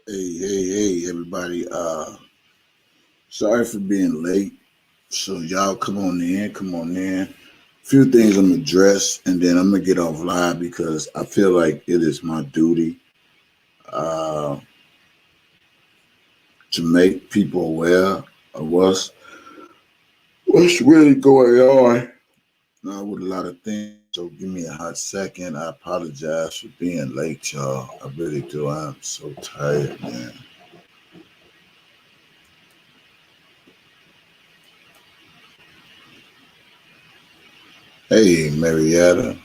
Hey, everybody. Sorry for being late. So y'all come on in, come on in. Few things I'm gonna address and then I'm gonna get off live because I feel like it is my duty uh, to make people aware of what's really going on with a lot of things. So give me a hot second. I apologize for being late, y'all. I really do. I'm so tired, man. Hey, Marietta.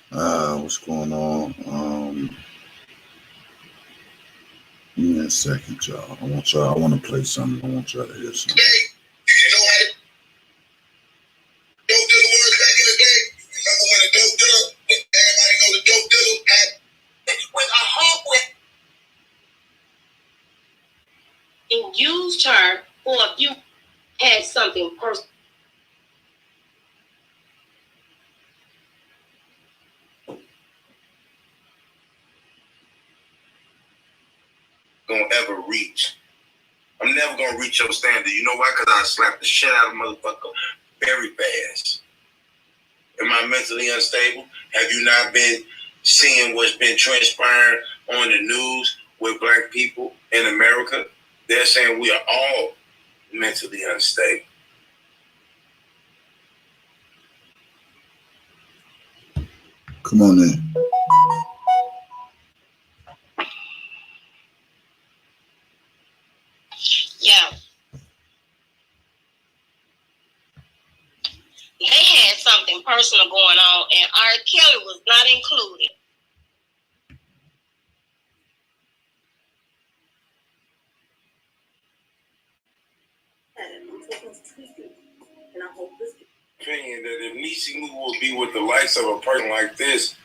What's going on? Give me a second, y'all. I want to play something. I want y'all to hear something. You know how to dope dealer was back in the day? Remember when the dope dealer, when everybody know the dope dealer had with a hardware and used her for a few had something personal. Gonna ever reach. I'm never gonna reach your standard. You know why? Because I slap the shit out of a motherfucker very fast. Am I mentally unstable? Have you not been seeing what's been transpiring on the news with black people in America? They're saying we are all mentally unstable. Come on in. Yeah. They had something personal going on, and R. Kelly was not included. And I hope this opinion that if Niecy Moo will be with the likes of a person like this,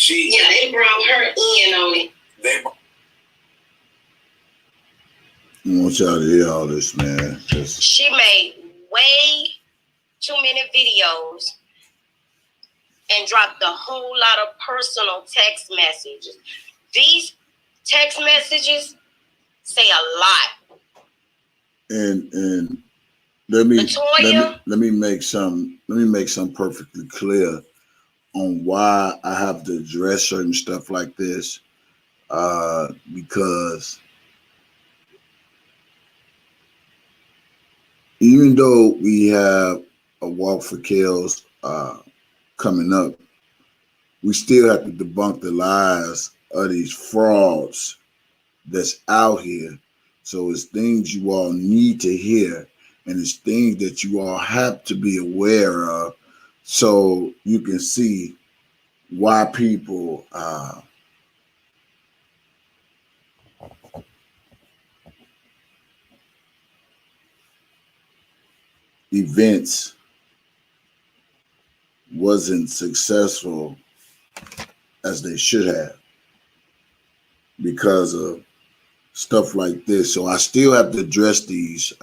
they brought her in on it. I want y'all to hear all this, man. She made way too many videos and dropped a whole lot of personal text messages. These text messages say a lot. And let me make some perfectly clear on why I have to address certain stuff like this. Because even though we have a walk for Kellz coming up, we still have to debunk the lies of these frauds that's out here. So it's things you all need to hear, and it's things that you all have to be aware of, so you can see why people events wasn't successful as they should have because of stuff like this. So I still have to address these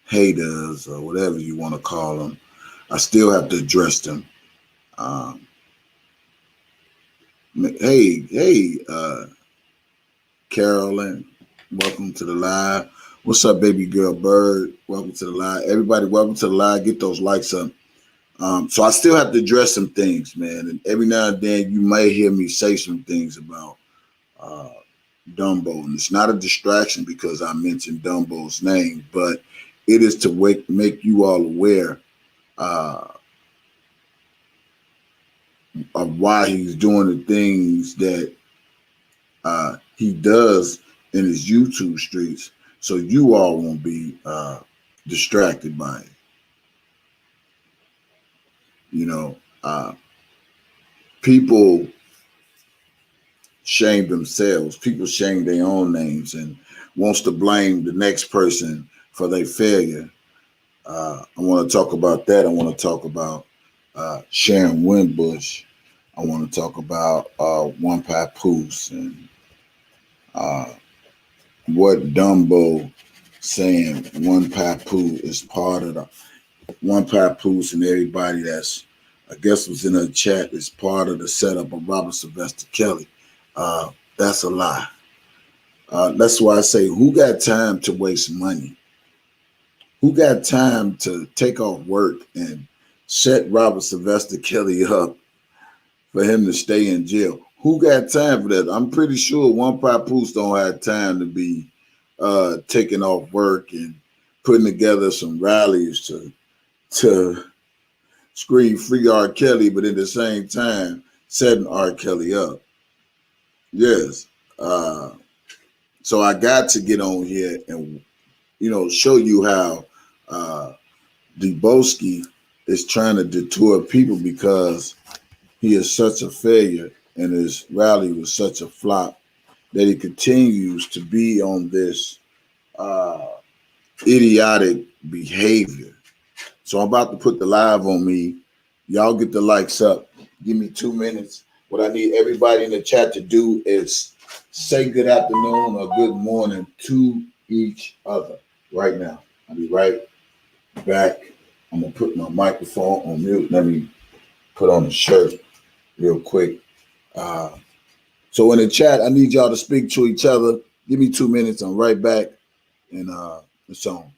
haters or whatever you want to call them. I still have to address them. Hey, Carolyn, welcome to the live. What's up, baby girl Bird? Welcome to the live. Everybody, welcome to the live. Get those likes up. So I still have to address some things, man. And every now and then you may hear me say some things about Dumbo. And it's not a distraction because I mentioned Dumbo's name, but it is to make you all aware of why he's doing the things that he does in his YouTube streets, so you all won't be distracted by it. You know, people shame themselves. People shame their own names and wants to blame the next person for their failure. I want to talk about that. I want to talk about Sharon Winbush. I want to talk about One Papoose and what Dumbo saying One Papoose is part of the One Papoose and everybody that's I guess was in her chat as part of the setup of Robert Sylvester Kelly. That's a lie. That's why I say, who got time to waste money? Who got time to take off work and set Robert Sylvester Kelly up for him to stay in jail? Who got time for that? I'm pretty sure one papoose don't have time to be taking off work and putting together some rallies to scream free R. Kelly, but at the same time setting R. Kelly up. Yes. So I got to get on here and show you how Deboski is trying to detour people because he is such a failure and his rally was such a flop that he continues to be on this uh, idiotic behavior. So I'm about to put the live on me. Y'all get the likes up. Give me 2 minutes. What I need everybody in the chat to do is say good afternoon or good morning to each other right now. I'll be right back. I'm going to put my microphone on mute. Let me put on the shirt real quick. So in the chat, I need y'all to speak to each other. Give me 2 minutes. I'm right back. And it's on.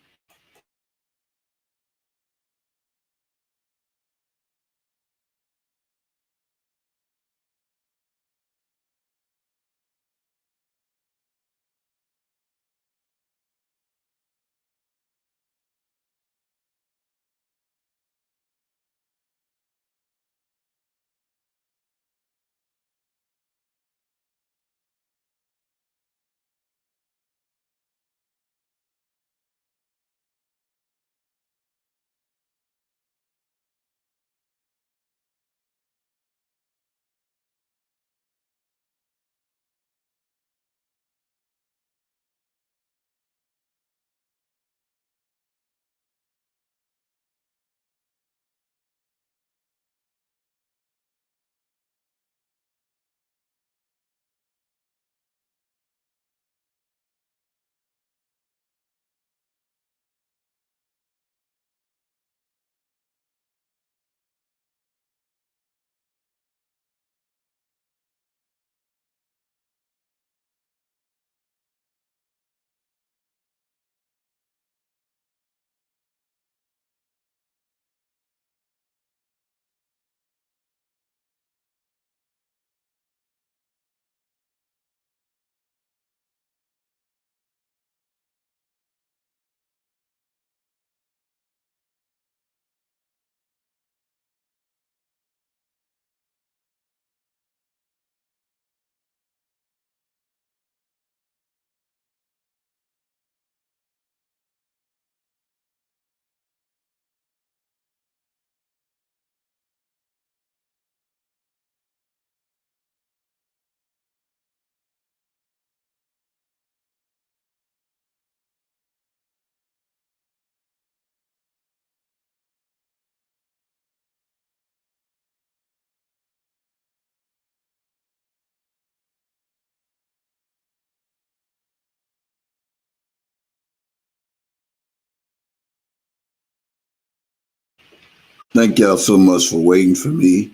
Thank y'all so much for waiting for me.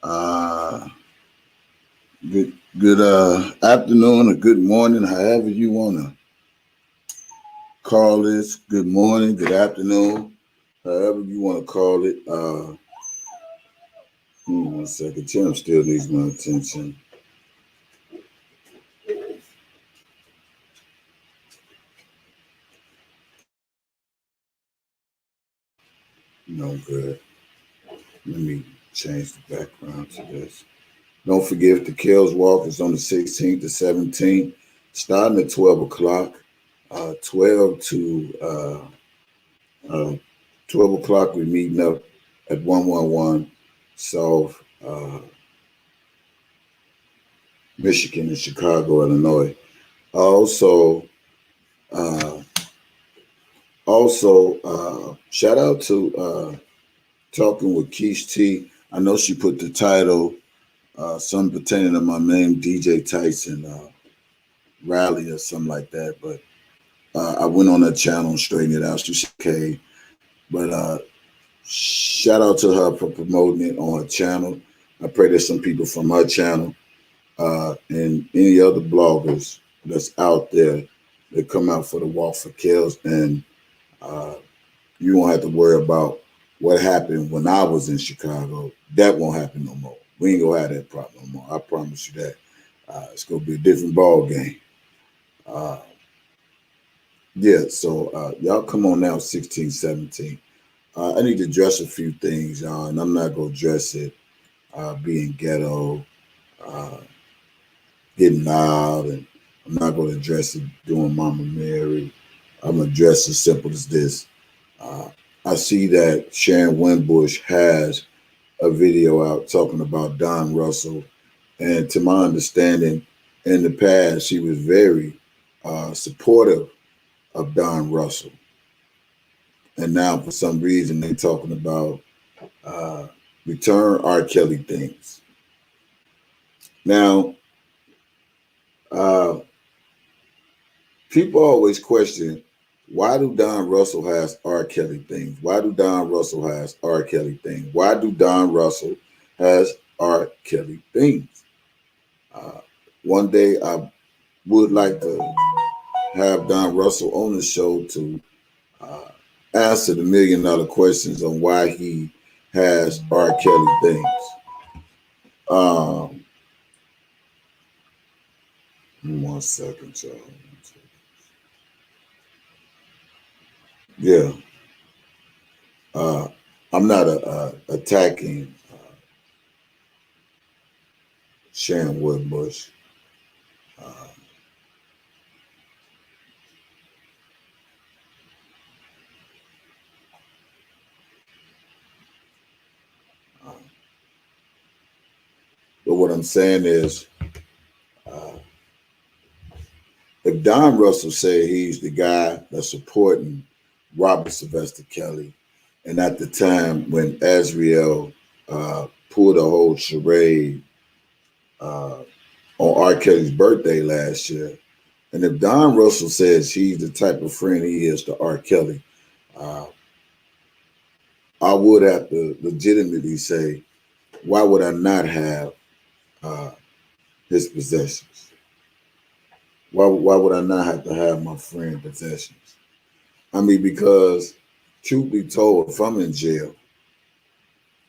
Uh, good afternoon or good morning, however you want to call this. Good morning, good afternoon, however you want to call it. 1 second. Tim still needs my attention. No good. Let me change the background to this. Don't forget the Kellz Walk is on the 16th to 17th, starting at 12 o'clock. 12 o'clock, we're meeting up at 111 South Michigan and Chicago, Illinois. Also, shout out to Talking with Keish T. I know she put the title, something pertaining to my name, DJ Tyson rally or something like that. But I went on that channel and straightened it out. She said, okay. But shout out to her for promoting it on her channel. I pray that some people from her channel and any other bloggers that's out there that come out for the walk for Kellz, and uh, you won't have to worry about what happened when I was in Chicago. That won't happen no more. We ain't gonna have that problem no more. I promise you that. It's gonna be a different ball game. Uh, yeah, so y'all come on now, 16, 17. I need to address a few things, y'all, and I'm not gonna address it being ghetto, uh, getting loud, and I'm not gonna address it doing Mama Mary. I'm gonna address as simple as this. Uh, I see that Sharon Winbush has a video out talking about Don Russell, and to my understanding, in the past, she was very supportive of Don Russell, and now for some reason they're talking about uh, return R. Kelly things. Now, uh, people always question, why do Don Russell has R. Kelly things? Why do Don Russell has R. Kelly things? Why do Don Russell has R. Kelly things? Uh, One day I would like to have Don Russell on the show to uh, answer the $1 million questions on why he has R. Kelly things. Um, 1 second, y'all. Yeah, uh, I'm not attacking Sharon Woodbush. Uh, uh, but what I'm saying is, uh, if Don Russell said he's the guy that's supporting Robert Sylvester Kelly, and at the time when Azriel pulled a whole charade uh, on R. Kelly's birthday last year, and if Don Russell says he's the type of friend he is to R. Kelly, uh, I would have to legitimately say, why would I not have uh, his possessions? Why would I not have to have my friend possessions? I mean, because truth be told, if I'm in jail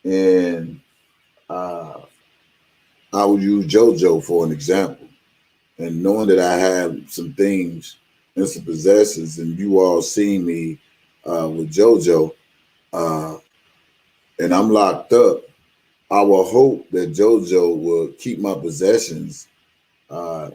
and uh, I would use JoJo for an example, and knowing that I have some things and some possessions, and you all see me with JoJo, uh, and I'm locked up, I will hope that JoJo will keep my possessions, uh,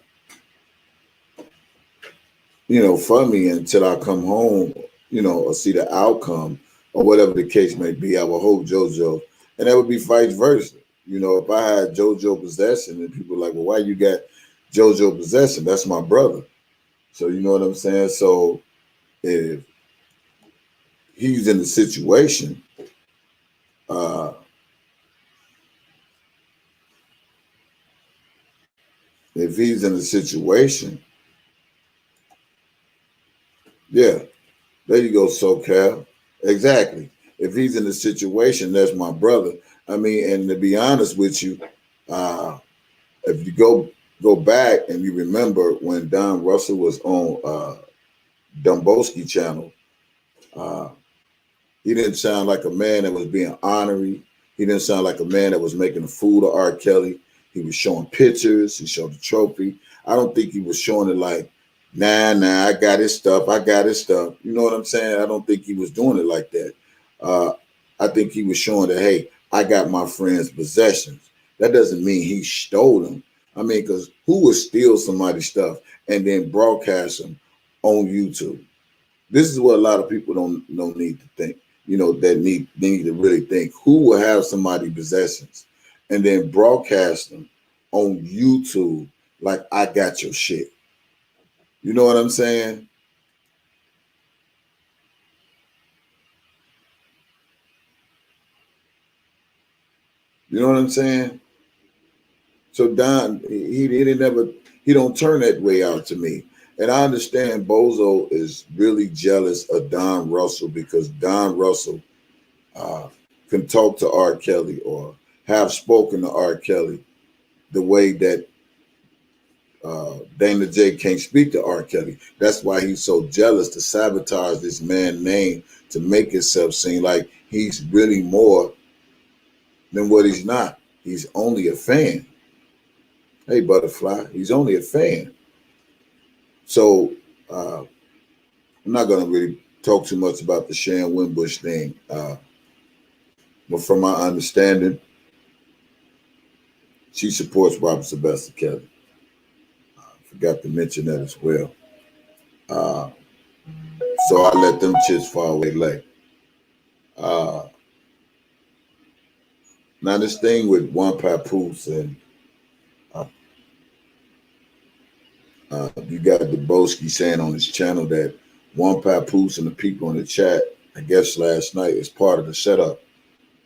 for me until I come home, or see the outcome or whatever the case may be. I will hold JoJo, and that would be vice versa. If I had JoJo possession and people are like, well, why you got JoJo possession? That's my brother. So you know what I'm saying? So if he's in the situation, uh, if he's in a situation, yeah, there you go, SoCal. Exactly. If he's in a situation, that's my brother. I mean, and to be honest with you, uh, if you go back and you remember when Don Russell was on Domboski channel, uh, he didn't sound like a man that was being honorary. He didn't sound like a man that was making a fool of R. Kelly. He was showing pictures. He showed the trophy. I don't think he was showing it like, nah, I got his stuff. I got his stuff. You know what I'm saying? I don't think he was doing it like that. Uh, I think he was showing that, hey, I got my friend's possessions. That doesn't mean he stole them. I mean, because who would steal somebody's stuff and then broadcast them on YouTube? This is what a lot of people don't need to think. That they need to really think. Who will have somebody's possessions and then broadcast them on YouTube like I got your shit? You know what I'm saying? You know what I'm saying? So Don, he didn't never, he don't turn that way out to me. And I understand Bozo is really jealous of Don Russell because Don Russell can talk to R. Kelly or have spoken to R. Kelly the way that Dana J can't speak to R. Kelly. That's why he's so jealous to sabotage this man's name to make himself seem like he's really more than what he's not. He's only a fan. Hey, Butterfly, he's only a fan. So I'm not going to really talk too much about the Sharon Wimbush thing. But from my understanding, she supports Robert Sylvester Kelly. Forgot to mention that as well. Uh, so I let them chips fall away late. Uh, Now this thing with One Papoose and uh, you got Dubowski saying on his channel that One Papoose and the people in the chat, I guess last night, is part of the setup.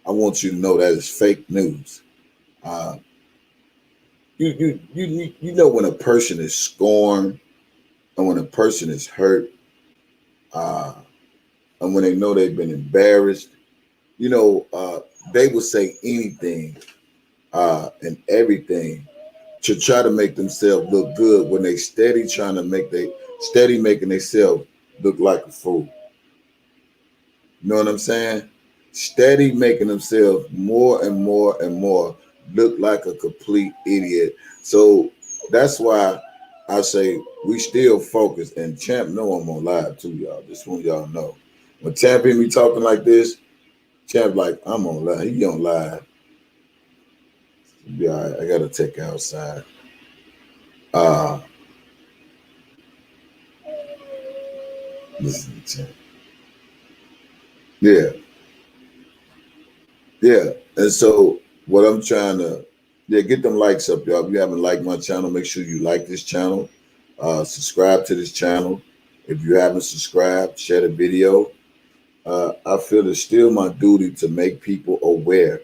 I want you to know that is fake news. Uh, you know when a person is scorned and when a person is hurt, uh, and when they know they've been embarrassed, they will say anything and everything to try to make themselves look good when they steady making themselves look like a fool. You know what I'm saying? Steady making themselves more and more and more look like a complete idiot. So that's why I say we still focus. And Champ know I'm on live too, y'all. Just want y'all know. When Champ hear me talking like this, Champ like I'm on live. He on live. Yeah, I gotta take it outside. Uh Listen to Champ. Yeah, yeah. And so what I'm trying to get them likes up, y'all. If you haven't liked my channel, make sure you like this channel. Subscribe to this channel. If you haven't subscribed, share the video. I feel it's still my duty to make people aware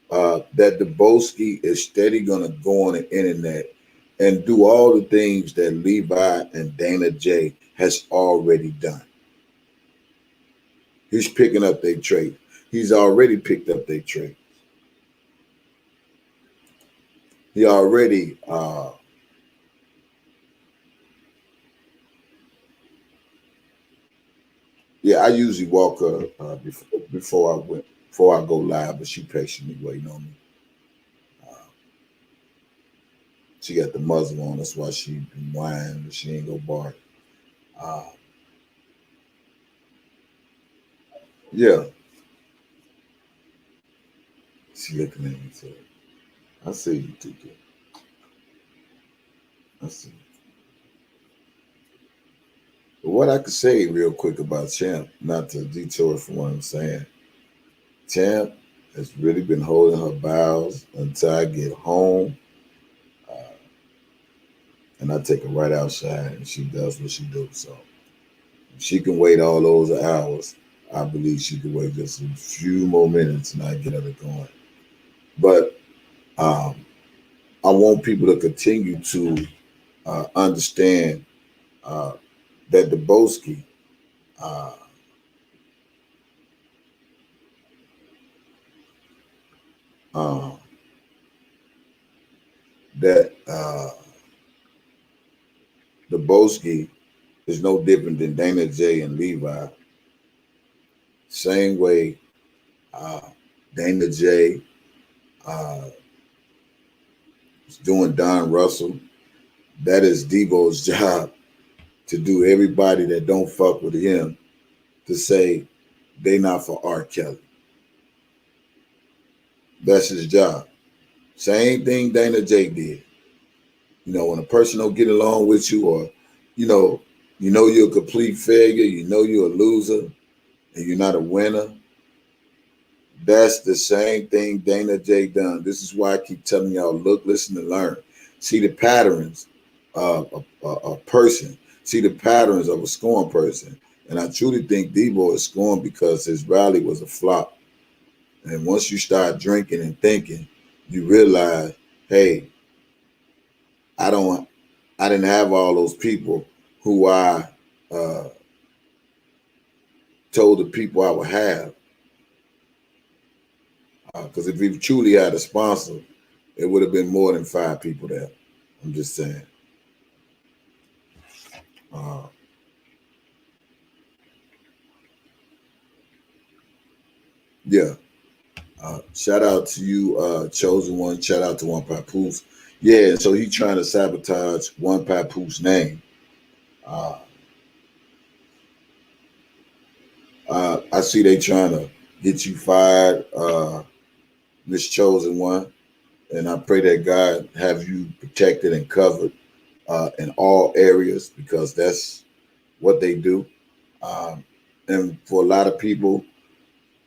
that Dubowski is steady gonna go on the internet and do all the things that Levi and Dana J has already done. He's picking up their trait. He's already picked up their trait. He already I usually walk her before I go live, but she patiently waiting on me. She got the muzzle on, that's why she been whining, but she ain't go bark. Uh, yeah, she looking at me too. I see you, TK. I see. But what I could say real quick about Champ, not to detour from what I'm saying, Champ has really been holding her bows until I get home, uh, and I take her right outside, and she does what she does. So if she can wait all those hours, I believe she can wait just a few more minutes, and I get her going. But I want people to continue to understand that Dubowski uh, uh, that Dubowski is no different than Dana J and Levi. Same way uh, Dana J is doing Don Russell. That is Debo's job to do everybody that don't fuck with him to say they not for R. Kelly. That's his job. Same thing Dana J did. When a person don't get along with you, or you're a complete failure, you're a loser, and you're not a winner. That's the same thing Dana J done. This is why I keep telling y'all, look, listen, and learn. See the patterns of a person. See the patterns of a scorn person. And I truly think Debo is scorned because his rally was a flop. And once you start drinking and thinking, you realize, hey, I didn't have all those people who I uh, told the people I would have. Because if he truly had a sponsor, it would have been more than 5 people there. I'm just saying. Uh, yeah. Shout out to you, Chosen One. Shout out to One Papoose. Yeah, and so he trying to sabotage One Papoose name. Uh, I see they trying to get you fired, Miss Chosen One, and I pray that God have you protected and covered in all areas because that's what they do. Um, and for a lot of people,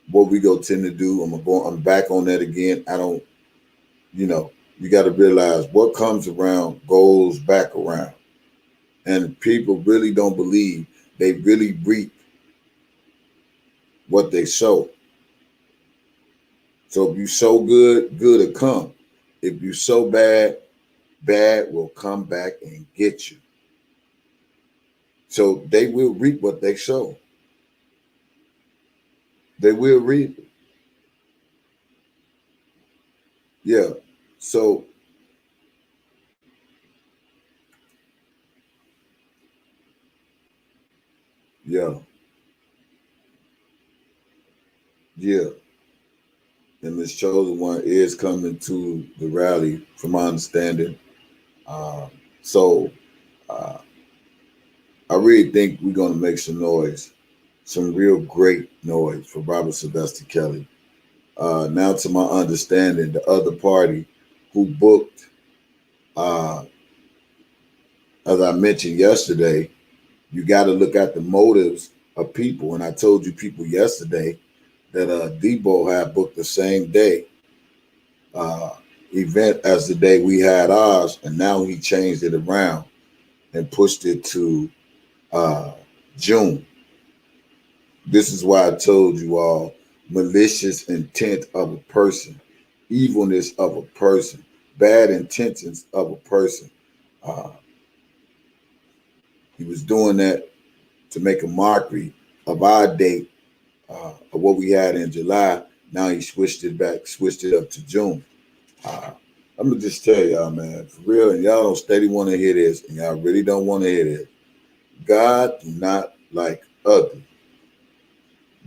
what we go tend to do, I'm back on that again. I don't, you know, you got to realize what comes around goes back around, and people really don't believe they really reap what they sow. So if you sow good, good will come. If you sow bad, bad will come back and get you. So they will reap what they sow. They will reap. Yeah. So yeah, yeah. And Miss Chosen One is coming to the rally, from my understanding. Um, so uh, I really think we're going to make some noise, some real great noise for Robert Sylvester Kelly. Now, to my understanding, the other party who booked, uh, as I mentioned yesterday, you got to look at the motives of people. And I told you people yesterday that Debo had booked the same day uh, event as the day we had ours, and now he changed it around and pushed it to uh, June. This is why I told you all malicious intent of a person, evilness of a person, bad intentions of a person. Uh, he was doing that to make a mockery of our date of what we had in July. Now he switched it back, switched it up to June. Uh, I'm gonna just tell y'all, man, for real, and y'all don't steady want to hear this, and y'all really don't want to hear this. God do not like ugly.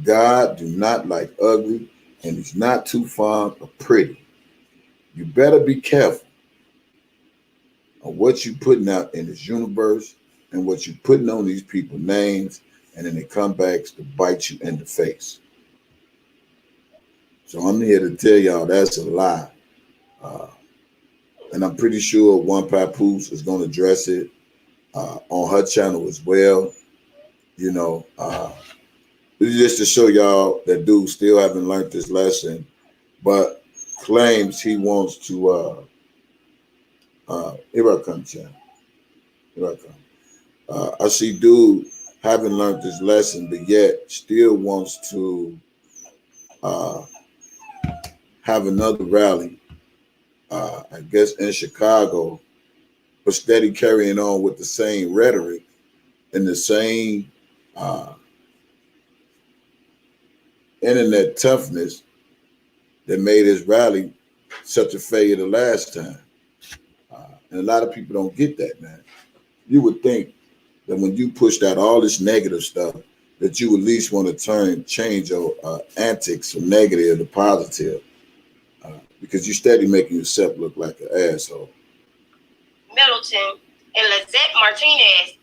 God do not like ugly, and he's not too fond of pretty. You better be careful on what you putting out in this universe and what you putting on these people's names, and then it come back to bite you in the face. So I'm here to tell y'all that's a lie. Uh, and I'm pretty sure One Papoose is going to address it on her channel as well. You know, it's just to show y'all that dude still haven't learned this lesson, but claims he wants to. Here I come, Chan. Here I come. I see dude haven't learned this lesson, but yet still wants to uh, have another rally. I guess in Chicago, but steady carrying on with the same rhetoric and the same uh, internet toughness that made his rally such a failure the last time. And a lot of people don't get that, man. You would think that when you pushed out all this negative stuff, that you at least want to change your antics from negative to positive, because you steady making yourself look like an asshole. Middleton and Lizette Martinez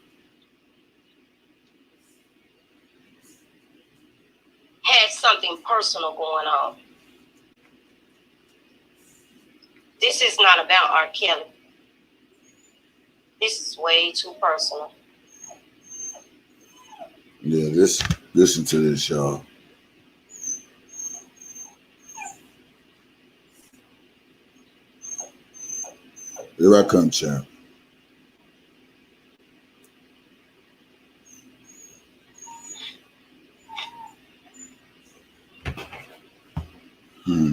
had something personal going on. This is not about R. Kelly. This is way too personal. Yeah, listen to this, y'all. Here I come, champ.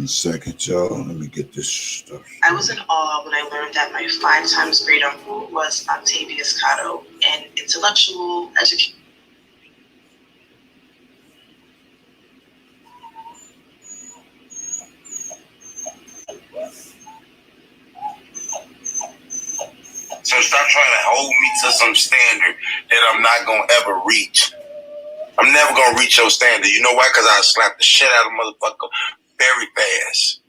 Second, y'all. Let me get this stuff. I was in awe when I learned that my 5 times great uncle was Octavius Cotto, an intellectual educator. So stop trying to hold me to some standard that I'm not gonna ever reach. I'm never gonna reach your standard. You know why? Because I slap the shit out of a motherfucker very fast.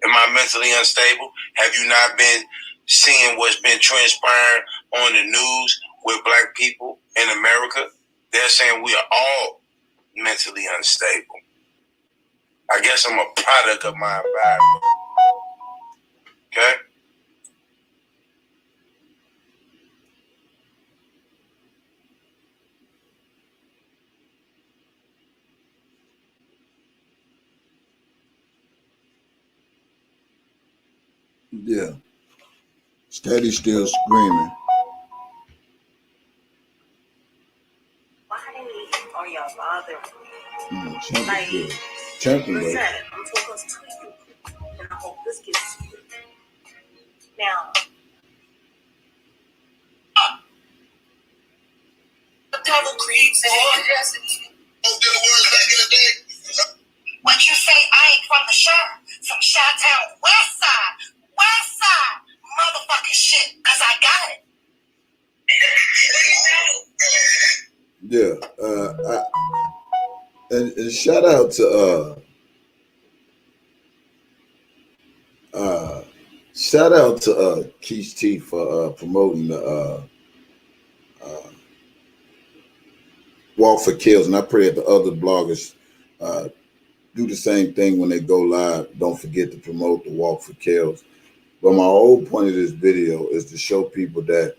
Am I mentally unstable? Have you not been seeing what's been transpiring on the news with black people in America? They're saying we are all mentally unstable. I guess I'm a product of my environment. Okay? Yeah. Steady still screaming. Why are y'all bothering me? Champ Like, is good. Champ is what's good. that? I'm focused to you. And I hope this gets to you. Now, the devil creeps in. What you say? I ain't from the from Chi-Town, West Side, motherfucking shit, cause I got it. Yeah. And shout out to Keith T for promoting the Walk for Kellz, and I pray that the other bloggers do the same thing when they go live. Don't forget to promote the Walk for Kellz. But my whole point of this video is to show people that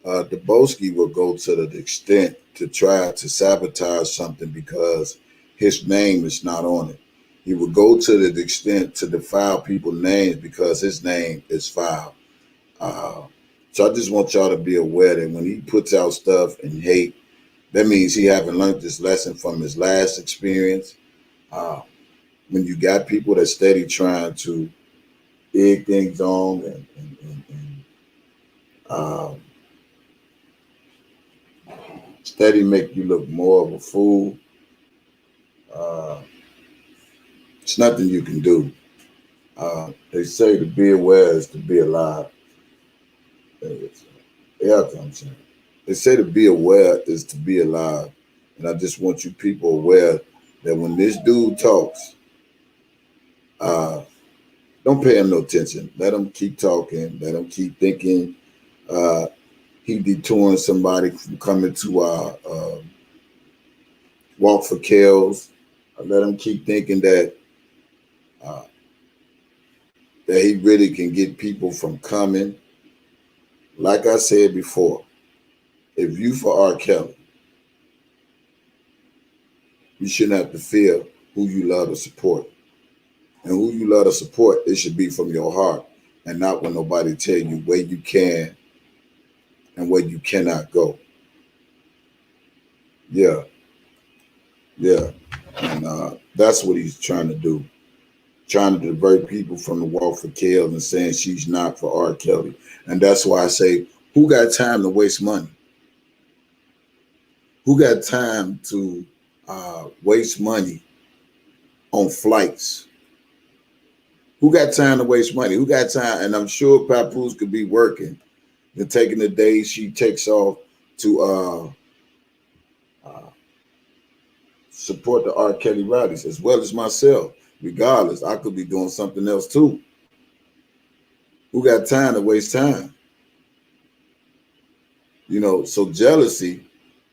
Dubowski will go to the extent to try to sabotage something because his name is not on it. He will go to the extent to defile people's names because his name is filed. So I just want y'all to be aware that when he puts out stuff and hate, that means he haven't learned this lesson from his last experience. When you got people that steady trying to egg things on and steady make you look more of a fool, it's nothing you can do. They say to be aware is to be alive. Yeah, I'm saying. They say to be aware is to be alive. And I just want you people aware that when this dude talks, don't pay him no attention. Let him keep talking. Let him keep thinking he detouring somebody from coming to our Walk for Kellz. Let him keep thinking that that he really can get people from coming. Like I said before, if you for R. Kelly, you shouldn't have to fear who you love to support. And who you love to support, it should be from your heart and not when nobody tell you where you can and where you cannot go. Yeah. And that's what he's trying to do. Trying to divert people from the Walk for Kellz and saying she's not for R. Kelly. And that's why I say, who got time to waste money? Who got time to waste money on flights? Who got time to waste money? Who got time? And I'm sure Papoose could be working and taking the days she takes off to support the R. Kelly rallies, as well as myself. Regardless, I could be doing something else too. Who got time to waste time? You know, so jealousy,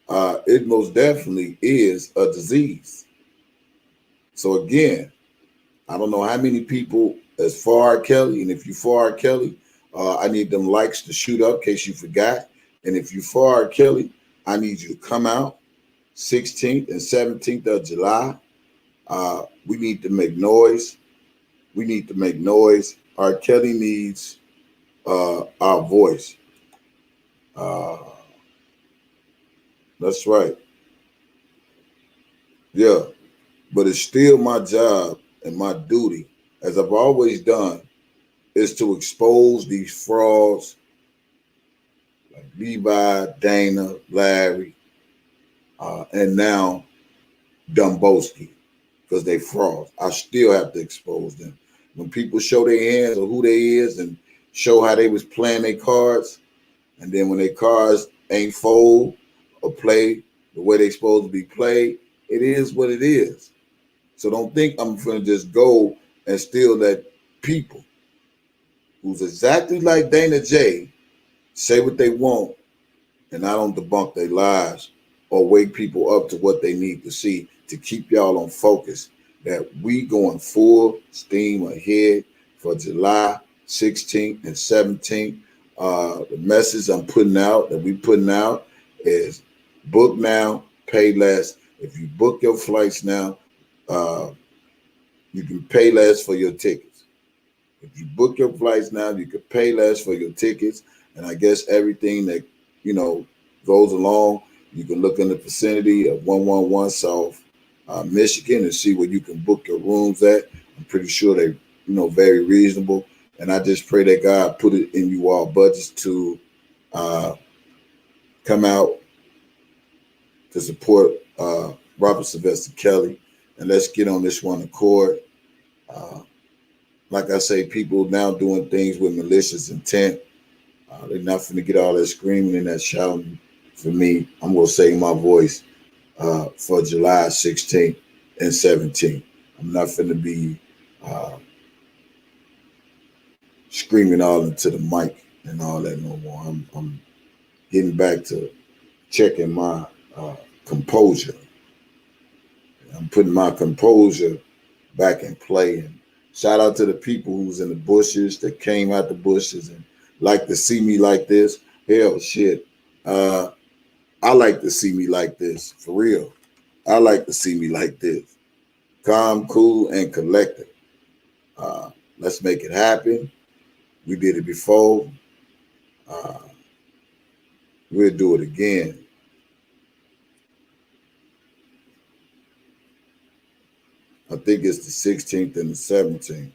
it most definitely is a disease. So again, I don't know how many people is for R. Kelly, and if you for R. Kelly, I need them likes to shoot up in case you forgot. And if you for R. Kelly, I need you to come out 16th and 17th of July. We need to make noise. We need to make noise. R. Kelly needs our voice. That's right. Yeah. But it's still my job and my duty, as I've always done, is to expose these frauds like Levi, Dana, Larry, and now Dubowski, because they frauds. I still have to expose them. When people show their hands of who they is and show how they was playing their cards, and then when their cards ain't fold or play the way they supposed to be played, it is what it is. So don't think I'm gonna just go and still let people who's exactly like Dana J say what they want, and I don't debunk their lies or wake people up to what they need to see to keep y'all on focus that we going full steam ahead for July 16th and 17th. The message I'm putting out, that we putting out, is book now, pay less. If you book your flights now, uh, you can pay less for your tickets. If you book your flights now, you can pay less for your tickets. And I guess everything that, you know, goes along, you can look in the vicinity of 111 South Michigan and see where you can book your rooms at. I'm pretty sure they, very reasonable. And I just pray that God put it in you all budgets to uh, come out to support Robert Sylvester Kelly. And let's get on this one accord. Uh, like I say, people now doing things with malicious intent. They're not going to get all that screaming and that shouting. For me, I'm going to save my voice for July 16th and 17th. I'm not going to be screaming all into the mic and all that no more. I'm getting back to checking my composure. I'm putting my composure back in play. And shout out to the people who's in the bushes that came out the bushes and like to see me like this. Hell, shit. I like to see me like this, for real. I like to see me like this. Calm, cool, and collected. Let's make it happen. We did it before. Uh, we'll do it again. I think it's the 16th and the 17th.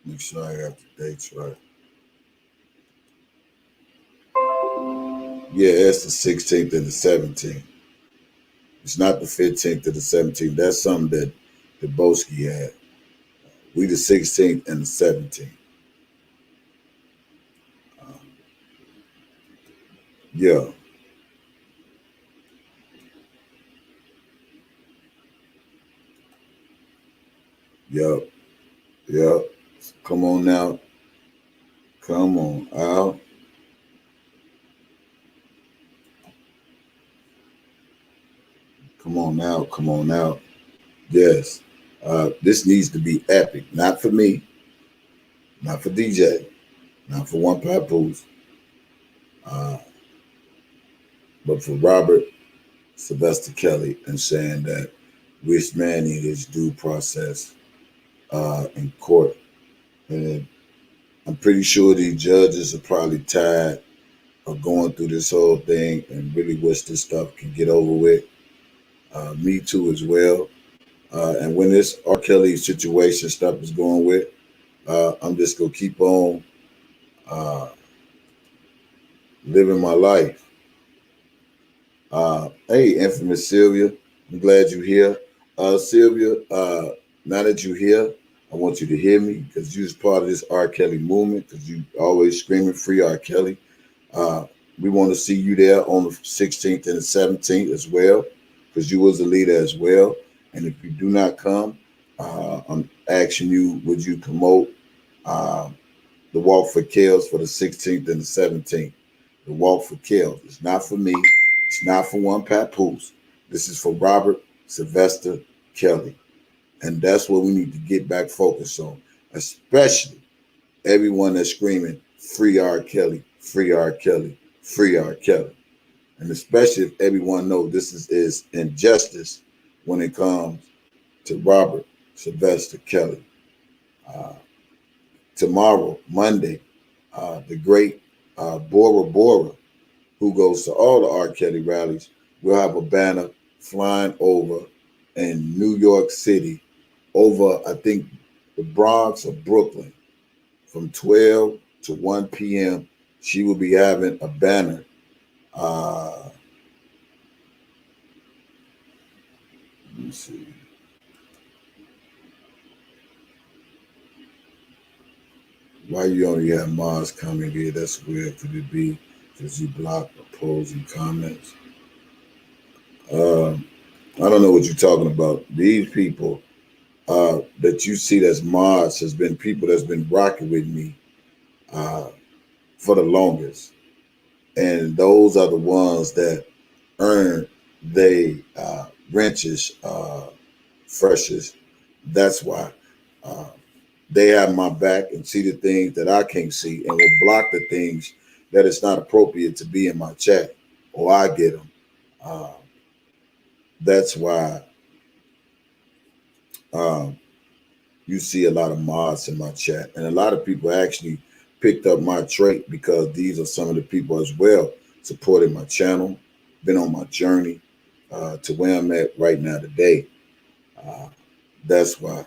Make sure I got the dates right. Yeah, it's the 16th and the 17th. It's not the 15th to the 17th. That's something that the Boski had. We the 16th and the 17th. Yeah. Yup. Yup. Come on now. Come on out. Come on out. Come on out. Yes. This needs to be epic. Not for me. Not for DJ. Not for One Papoose. But for Robert Sylvester Kelly, and saying that this man needed his due process in court. And I'm pretty sure these judges are probably tired of going through this whole thing and really wish this stuff can get over with. Me too as well. And when this R. Kelly situation stuff is going with, I'm just gonna keep on uh, living my life. Hey, infamous Sylvia, I'm glad you're here. Sylvia, now that you're here, I want you to hear me because you was part of this R. Kelly movement because you always screaming free R. Kelly. We want to see you there on the 16th and the 17th as well because you was a leader as well. And if you do not come, I'm asking you, would you promote the Walk for Kellz for the 16th and the 17th? The Walk for Kellz. It's not for me. It's not for One Papoose. This is for Robert Sylvester Kelly. And that's what we need to get back focused on, especially everyone that's screaming, free R. Kelly, free R. Kelly, free R. Kelly. And especially if everyone knows this is injustice when it comes to Robert Sylvester Kelly. Tomorrow, Monday, the great Bora Bora, who goes to all the R. Kelly rallies, will have a banner flying over in New York City, over, I think, the Bronx or Brooklyn, from 12 to 1 p.m. She will be having a banner. Let me see. Why you only have Mars coming here? That's weird. Could it be because you block opposing comments? I don't know what you're talking about. These people that you see that's Mars has been people that's been rocking with me uh, for the longest. And those are the ones that earn they wrenches freshest. That's why they have my back and see the things that I can't see and will block the things that it's not appropriate to be in my chat or I get them. Uh, that's why um, you see a lot of mods in my chat. And a lot of people actually picked up my trait because these are some of the people as well supporting my channel, been on my journey to where I'm at right now today. Uh, that's why.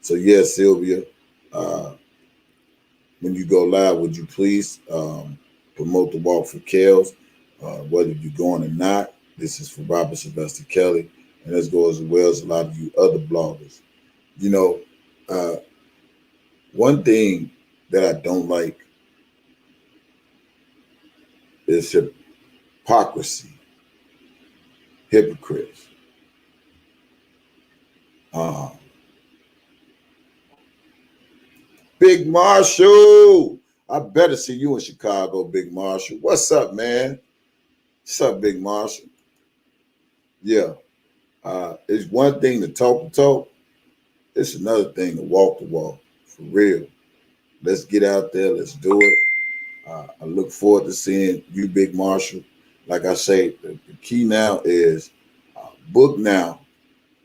So, yes, Sylvia, uh, when you go live, would you please promote the walk for Kellz, whether you're going or not? This is for Robert Sylvester Kelly, and this goes as well as a lot of you other bloggers. You know, uh, one thing that I don't like is hypocrisy, hypocrites. Uh, Big Marshall, I better see you in Chicago, Big Marshall. What's up, man? What's up, Big Marshall? Yeah, it's one thing to talk the talk. It's another thing to walk the walk, for real. Let's get out there. Let's do it. I look forward to seeing you, Big Marshall. Like I say, the key now is book now,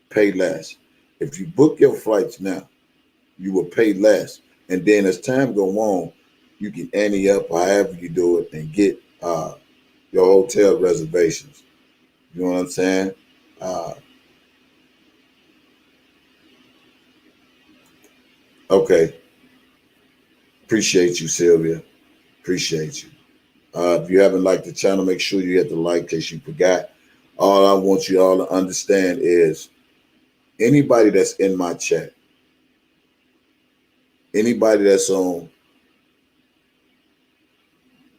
pay less. If you book your flights now, you will pay less. And then as time go on, you can ante up however you do it and get your hotel reservations. You know what I'm saying? Uh, okay. Appreciate you, Sylvia. Appreciate you. If you haven't liked the channel, make sure you hit the like in case you forgot. All I want you all to understand is anybody that's in my chat, anybody that's on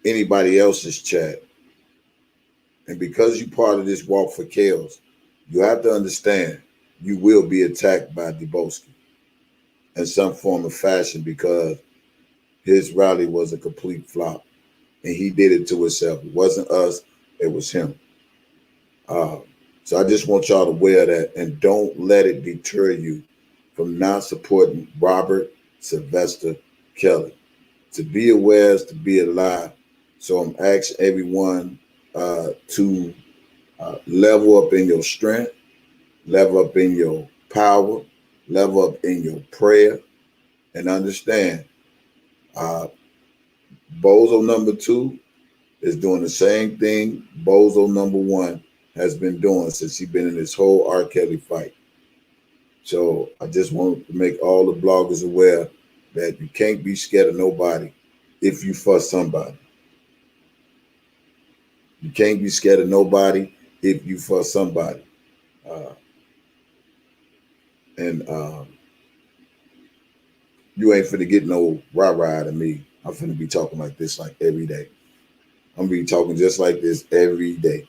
anybody else's chat, and because you're part of this walk for Kellz, you have to understand you will be attacked by Deboski in some form of fashion because his rally was a complete flop and he did it to himself. It wasn't us, it was him. Uh, so I just want y'all to wear that and don't let it deter you from not supporting Robert Sylvester Kelly. To be aware is to be alive. So I'm asking everyone to level up in your strength, level up in your power, level up in your prayer, and understand Bozo number 2 is doing the same thing Bozo number 1 has been doing since he's been in this whole R. Kelly fight. So I just want to make all the bloggers aware that you can't be scared of nobody if you fuss somebody. You can't be scared of nobody if you fuss somebody. And you ain't finna get no rah-rah out of me. I'm finna be talking like this like every day. I'm gonna be talking just like this every day.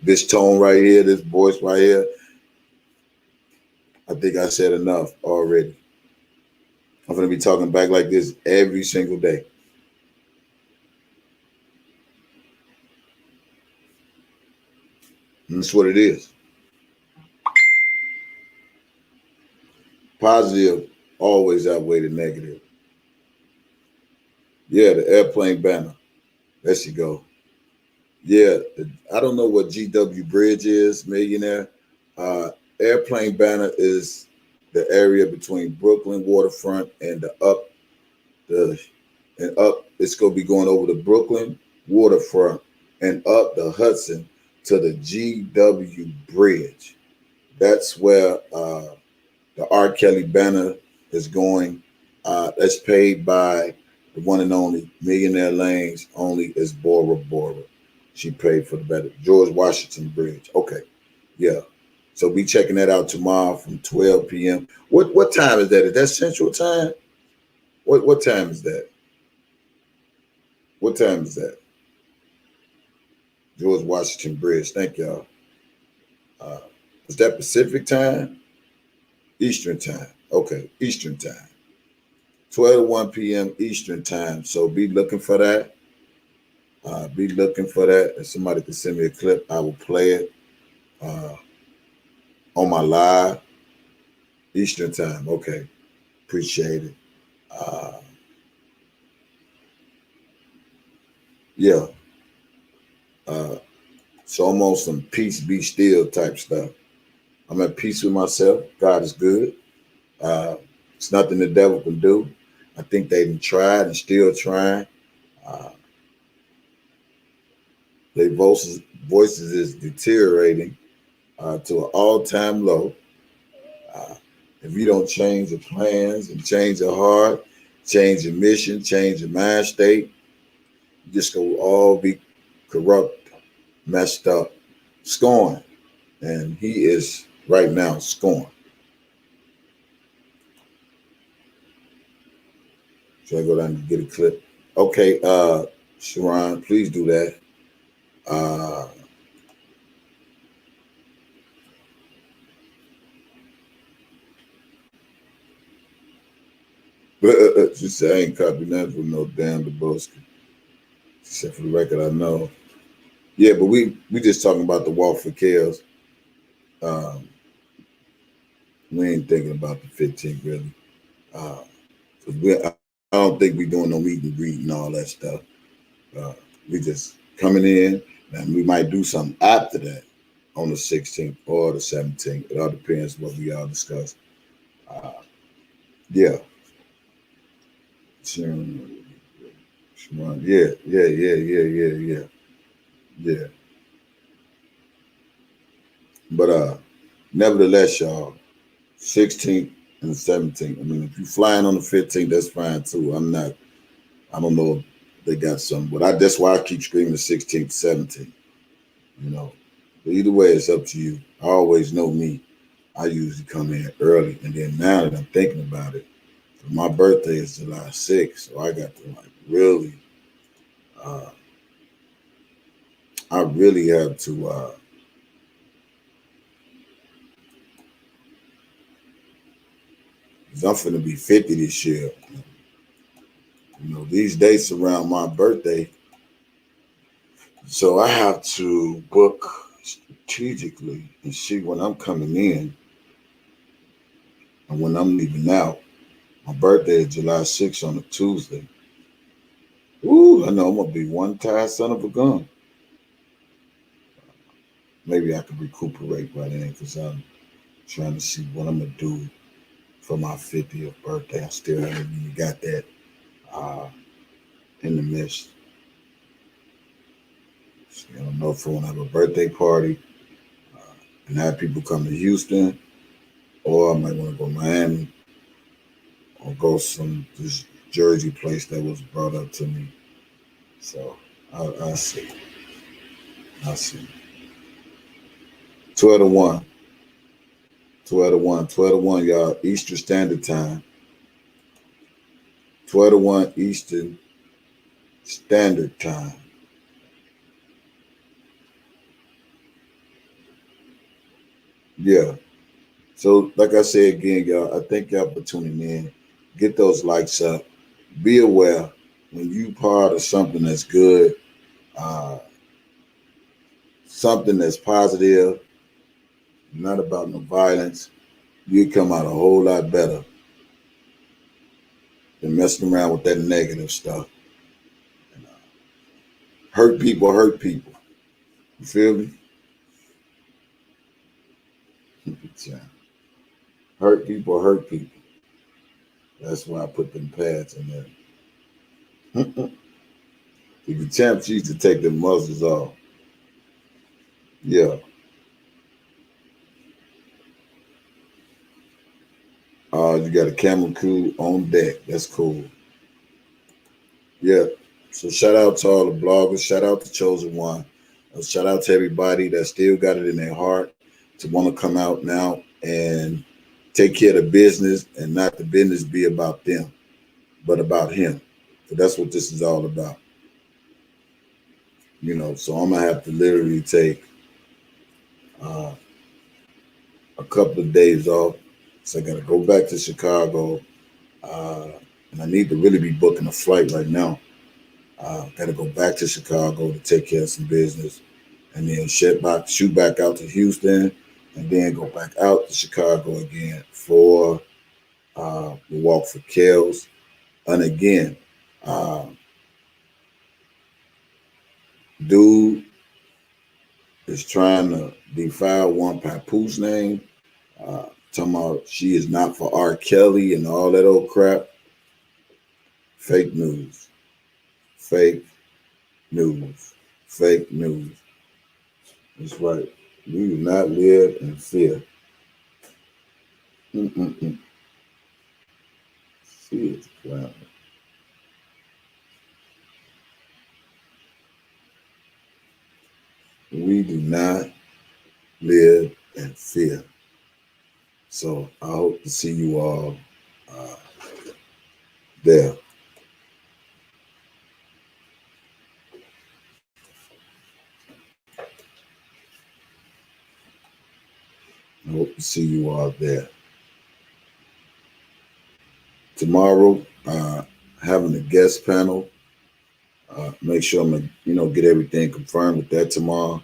This tone right here, this voice right here, I think I said enough already. I'm gonna be talking back like this every single day. And that's what it is. Positive always outweigh the negative. Yeah, the airplane banner. There she go. Yeah, I don't know what GW Bridge is, millionaire. Airplane banner is the area between Brooklyn waterfront and the up. It's gonna be going over the Brooklyn waterfront and up the Hudson to the GW Bridge. That's where the R. Kelly banner is going. That's paid by the one and only Millionaire Lanes, only is Bora Bora. She paid for the better. George Washington Bridge. Okay. Yeah. So be checking that out tomorrow from 12 p.m. What time is that? Is that Central Time? What time is that? What time is that? George Washington Bridge. Thank y'all. Is that Pacific time? Eastern time. Okay, Eastern time. 12 to 1 p.m. Eastern time. So be looking for that. Be looking for that. If somebody can send me a clip, I will play it on my live. Eastern time. Okay. Appreciate it. Yeah. So I'm on some peace be still type stuff. I'm at peace with myself. God is good. It's nothing the devil can do. I think they've tried and still trying. Their voices is deteriorating to an all-time low. If you don't change your plans and change your heart, change your mission, change your mind state, you just go all be corrupt, messed up, scorned. And he is right now scorned. Should I go down and get a clip? Okay, Sharon, please do that. She said, I ain't copying that with no damn Deboski. She said, for the record, I know. Yeah, but we just talking about the walk for Kellz. We ain't thinking about the 15th, really. I don't think we doing no meet and greet and all that stuff. We just coming in, and we might do something after that on the 16th or the 17th. It all depends what we all discuss. Yeah. Sharon, yeah. But nevertheless, y'all, 16th and 17th. I mean, if you flying on the 15th, that's fine too. I don't know if they got some, but that's why I keep screaming the 16th, 17th. You know, but either way, it's up to you. I always know me. I usually come in early, and then now that I'm thinking about it, my birthday is July 6th, so I got to really, I really have to. I'm finna be 50 this year. You know, these dates around my birthday, so I have to book strategically and see when I'm coming in and when I'm leaving out. My birthday is July 6th on a Tuesday. Ooh, I know I'm gonna be one tired son of a gun. Maybe I can recuperate by then because I'm trying to see what I'm gonna do for my 50th birthday. I still haven't even got that in the midst. So I don't know if I want to have a birthday party and have people come to Houston, or I might want to go to Miami or go this Jersey place that was brought up to me. So I see. 12 to 1. 12 to 1. 12 to 1, y'all. Eastern Standard Time. 12 to 1 Eastern Standard Time. Yeah. So, like I said again, y'all, I thank y'all for tuning in. Get those likes up. Be aware when you part of something that's good, something that's positive, not about no violence, you come out a whole lot better than messing around with that negative stuff. Hurt people hurt people. You feel me? Hurt people hurt people. That's why I put them pads in there. If the champs used to take the muzzles off. Yeah. You got a camel crew on deck. That's cool. Yeah. So shout out to all the bloggers. Shout out to Chosen One. Shout out to everybody that still got it in their heart to want to come out now and take care of the business and not the business be about them. but about him. So that's what this is all about. You know, so I'm gonna have to literally take uh, a couple of days off. So I gotta go back to Chicago, uh, and I need to really be booking a flight right now. Gotta go back to Chicago to take care of some business, and then shoot back out to Houston, and then go back out to Chicago again for the walk for Kellz. And again, uh, dude is trying to defile one Papoose name, talking about she is not for R. Kelly and all that old crap. Fake news. Fake news. Fake news. That's right. We do not live in fear. Mm-mm-mm. See it, clown. We do not live in fear. So I hope to see you all uh, there. I hope to see you all there. Tomorrow, having a guest panel. Make sure I'm gonna, get everything confirmed with that tomorrow,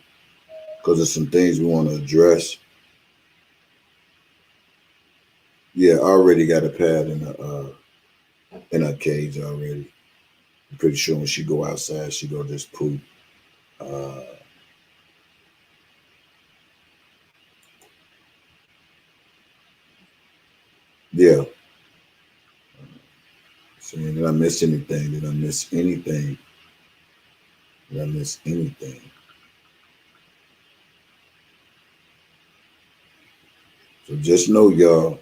because there's some things we want to address. Yeah, I already got a pad in her cage already. I'm pretty sure when she go outside, she go just poop. Uh, yeah. So did I miss anything? Did I miss anything? Did I miss anything? So just know, y'all,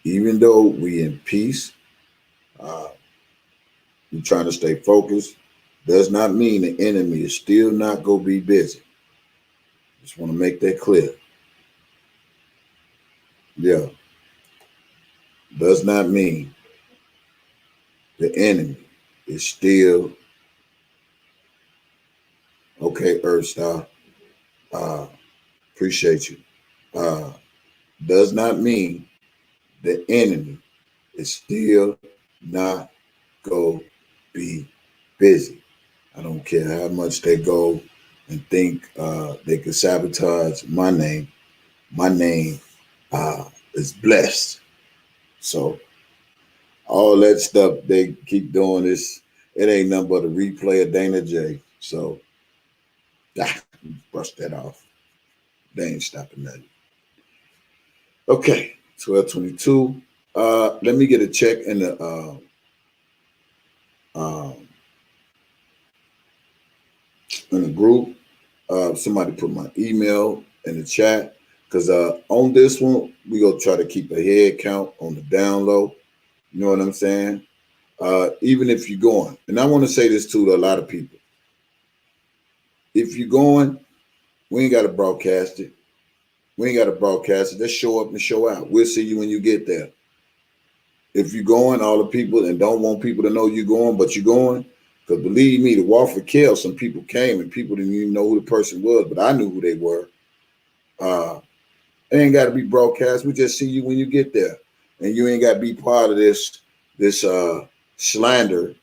even though we in peace, we trying to stay focused, does not mean the enemy is still not gonna be busy. Just want to make that clear. Yeah. Does not mean the enemy is still okay, Earth Star. Appreciate you. Uh, does not mean the enemy is still not go be busy. I don't care how much they go and think they could sabotage my name. My name is blessed. So all that stuff they keep doing is, it ain't nothing but a replay of Dana J. So brush that off. They ain't stopping nothing. Okay, 12:22. Let me get a check in the group. Somebody put my email in the chat, because on this one we gonna try to keep a head count on the down low. You know what I'm saying? Even if you're going, and I want to say this too to a lot of people. If you're going, we ain't got to broadcast it. We ain't got to broadcast it. Just show up and show out. We'll see you when you get there. If you're going, all the people, and don't want people to know you're going, but you're going, because believe me, the walk for Kellz, some people came and people didn't even know who the person was, but I knew who they were. It ain't got to be broadcast. We just see you when you get there, and you ain't got to be part of this slander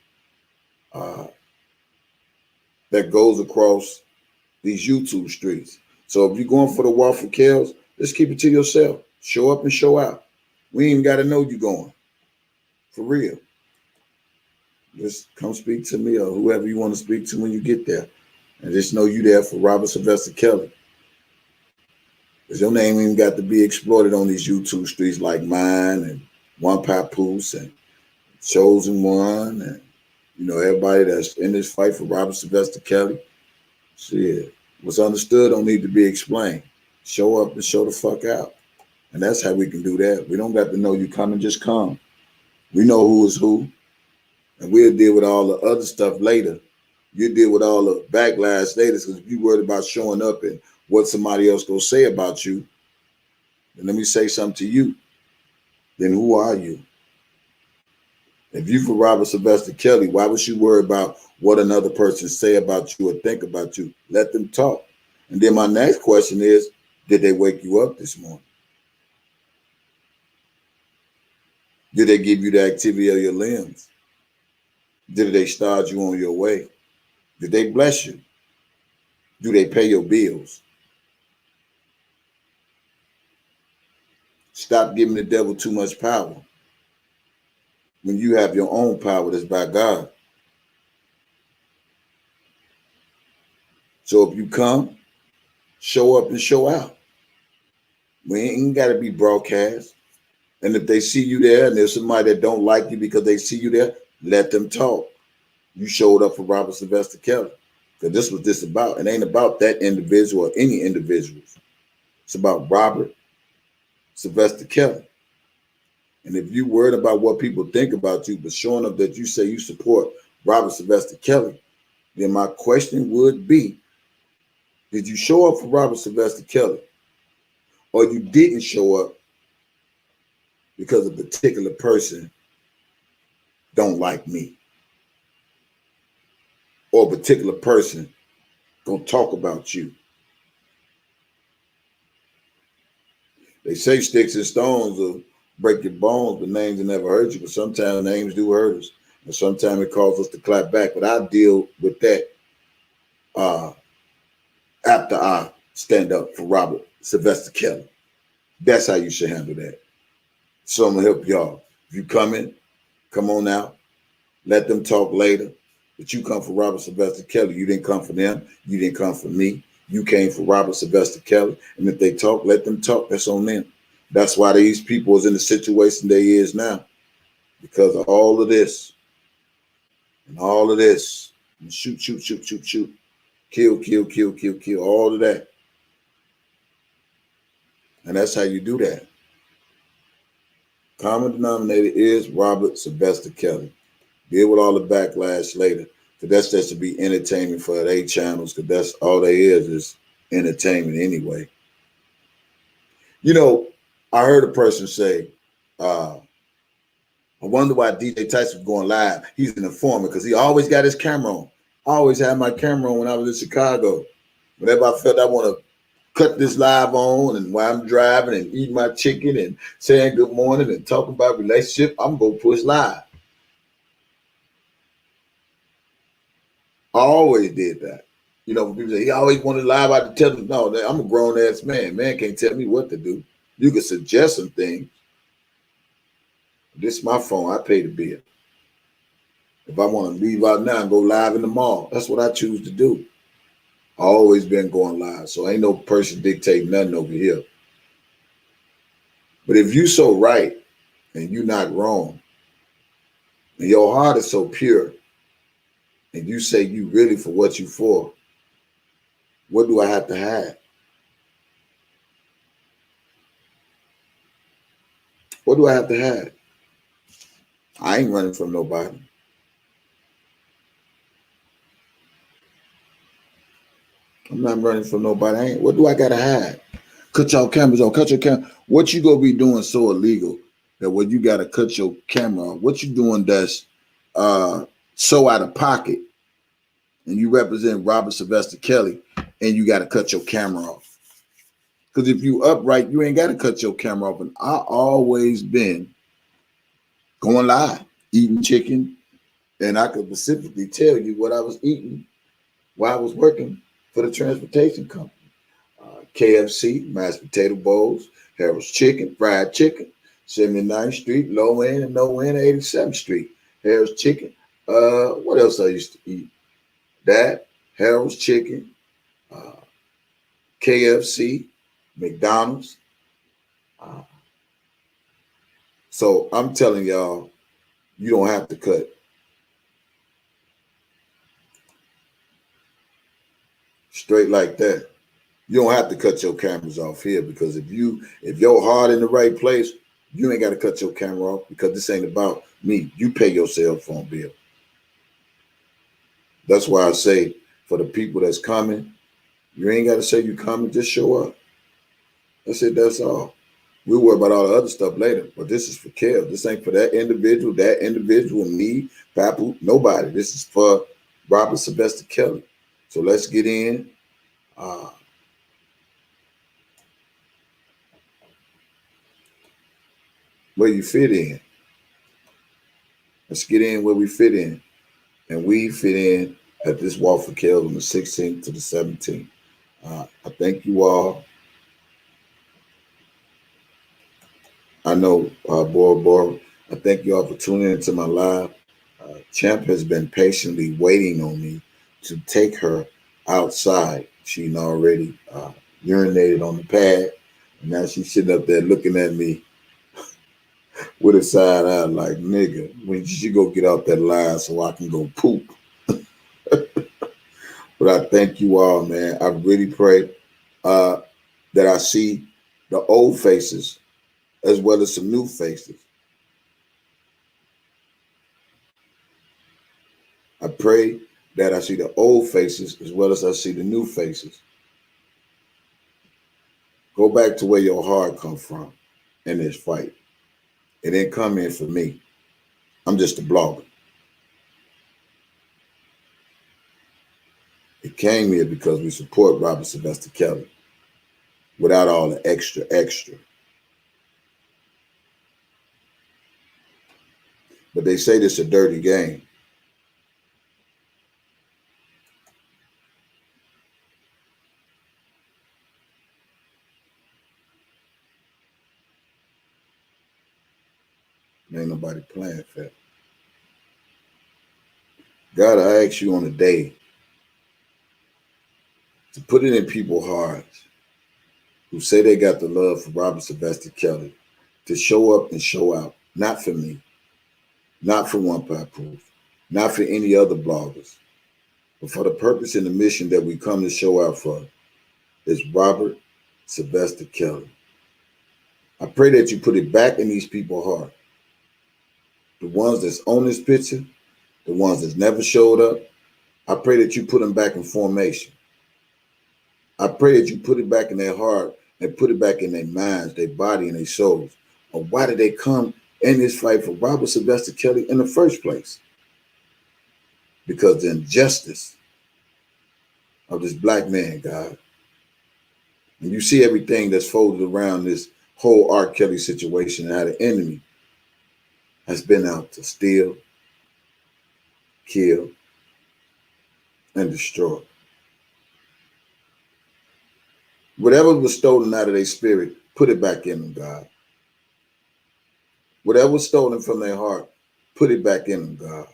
that goes across these YouTube streets. So if you're going for the walk for Kellz, just keep it to yourself. Show up and show out. We ain't even got to know you're going. For real. Just come speak to me or whoever you want to speak to when you get there. And just know you there for Robert Sylvester Kelly. Because your name ain't got to be exploited on these YouTube streets like mine and One Papoose and Chosen One and everybody that's in this fight for Robert Sylvester Kelly. Shit. What's understood don't need to be explained. Show up and show the fuck out. And that's how we can do that. We don't got to know you coming, just come. We know who is who. And we'll deal with all the other stuff later. You deal with all the backlash later, because if you worried about showing up and what somebody else gonna say about you, then let me say something to you. Then who are you? If you for Robert Sylvester Kelly, why would you worry about what another person say about you or think about you? Let them talk. And then my next question is, did they wake you up this morning? Did they give you the activity of your limbs? Did they start you on your way? Did they bless you? Do they pay your bills? Stop giving the devil too much power when you have your own power that's by God. So if you come, show up and show out. We ain't got to be broadcast. And if they see you there and there's somebody that don't like you because they see you there, let them talk. You showed up for Robert Sylvester Kelly. Because this was this about. It ain't about that individual or any individuals. It's about Robert Sylvester Kelly. And if you worried about what people think about you, but showing up that you say you support Robert Sylvester Kelly, then my question would be, did you show up for Robert Sylvester Kelly? Or you didn't show up because a particular person don't like me? Or a particular person gonna talk about you? They say sticks and stones will break your bones, but names will never hurt you. But sometimes names do hurt us. And sometimes it causes us to clap back. But I deal with that after I stand up for Robert Sylvester Kelly. That's how you should handle that. So I'm gonna help y'all. If you come in, come on out. Let them talk later. But you come for Robert Sylvester Kelly. You didn't come for them. You didn't come for me. You came for Robert Sylvester Kelly. And if they talk, let them talk. That's on them. That's why these people is in the situation they is now. Because of all of this. And all of this. And shoot, shoot, shoot, shoot, shoot. Kill, kill, kill, kill, kill. All of that. And that's how you do that. Common denominator is Robert Sylvester Kelly. Deal with all the backlash later. Because that's just to be entertainment for their channels. Because that's all they is entertainment anyway. You know, I heard a person say, I wonder why DJ Tyson was going live. He's an informer because he always got his camera on. I always had my camera on when I was in Chicago. Whenever I felt I want to cut this live on, and while I'm driving and eating my chicken and saying good morning and talking about relationship, I'm going to push live. I always did that. You know, people say he always wanted live. I had to tell them, no, I'm a grown ass man. Man can't tell me what to do. You can suggest some things. This is my phone. I pay the bill. If I want to leave out now and go live in the mall, that's what I choose to do. I always been going live, so ain't no person dictating nothing over here. But if you so right and you not wrong, and your heart is so pure, and you say you really for what you for, what do I have to hide? What do I have to hide? I ain't running from nobody. I'm not running from nobody. What do I gotta hide? Cut your cameras off. Cut your camera. What you gonna be doing so illegal that when you gotta cut your camera off? What you doing that's so out of pocket, and you represent Robert Sylvester Kelly, and you gotta cut your camera off? Because if you upright, you ain't gotta cut your camera off. And I always been going live, eating chicken, and I could specifically tell you what I was eating while I was working for the transportation company. KFC, mashed potato bowls, Harold's Chicken, fried chicken, 79th Street, low end and no end, 87th Street. Harold's Chicken. What else I used to eat? That, Harold's Chicken, KFC, McDonald's. So I'm telling y'all, you don't have to cut. Straight like that. You don't have to cut your cameras off here, because if your heart in the right place, you ain't got to cut your camera off, because this ain't about me. You pay your cell phone bill. That's why I say for the people that's coming, you ain't got to say you coming, just show up. That's it, that's all. We'll worry about all the other stuff later. But this is for Kellz. This ain't for that individual, me, Papu, nobody. This is for Robert Sylvester Kelley. So let's get in. Where you fit in. Let's get in where we fit in. And we fit in at this walk for Kellz on the 16th to the 17th. I thank you all. I know, Bora, I thank you all for tuning into my live. Champ has been patiently waiting on me to take her outside. She'd already urinated on the pad, and now she's sitting up there looking at me with a side eye like, nigga, when did you go get out that line so I can go poop? But I thank you all, man. I really pray that I see the old faces as well as some new faces. I pray that I see the old faces as well as I see the new faces. Go back to where your heart come from in this fight. It didn't come in for me. I'm just a blogger. It came here because we support Robert Sylvester Kelley without all the extra. But they say this is a dirty game. Ain't nobody playing fair. God, I ask you on a day to put it in people's hearts who say they got the love for Robert Sylvester Kelley to show up and show out. Not for me, not for One Pie Proof, not for any other bloggers, but for the purpose and the mission that we come to show out for is Robert Sylvester Kelley. I pray that you put it back in these people's heart. The ones that's on this picture, the ones that's never showed up, I pray that you put them back in formation. I pray that you put it back in their heart and put it back in their minds, their body, and their souls. Or why did they come in this fight for Robert Sylvester Kelley in the first place? Because the injustice of this black man, God. And you see everything that's folded around this whole R. Kelly situation and how the enemy has been out to steal, kill, and destroy. Whatever was stolen out of their spirit, put it back in them, God. Whatever was stolen from their heart, put it back in them, God.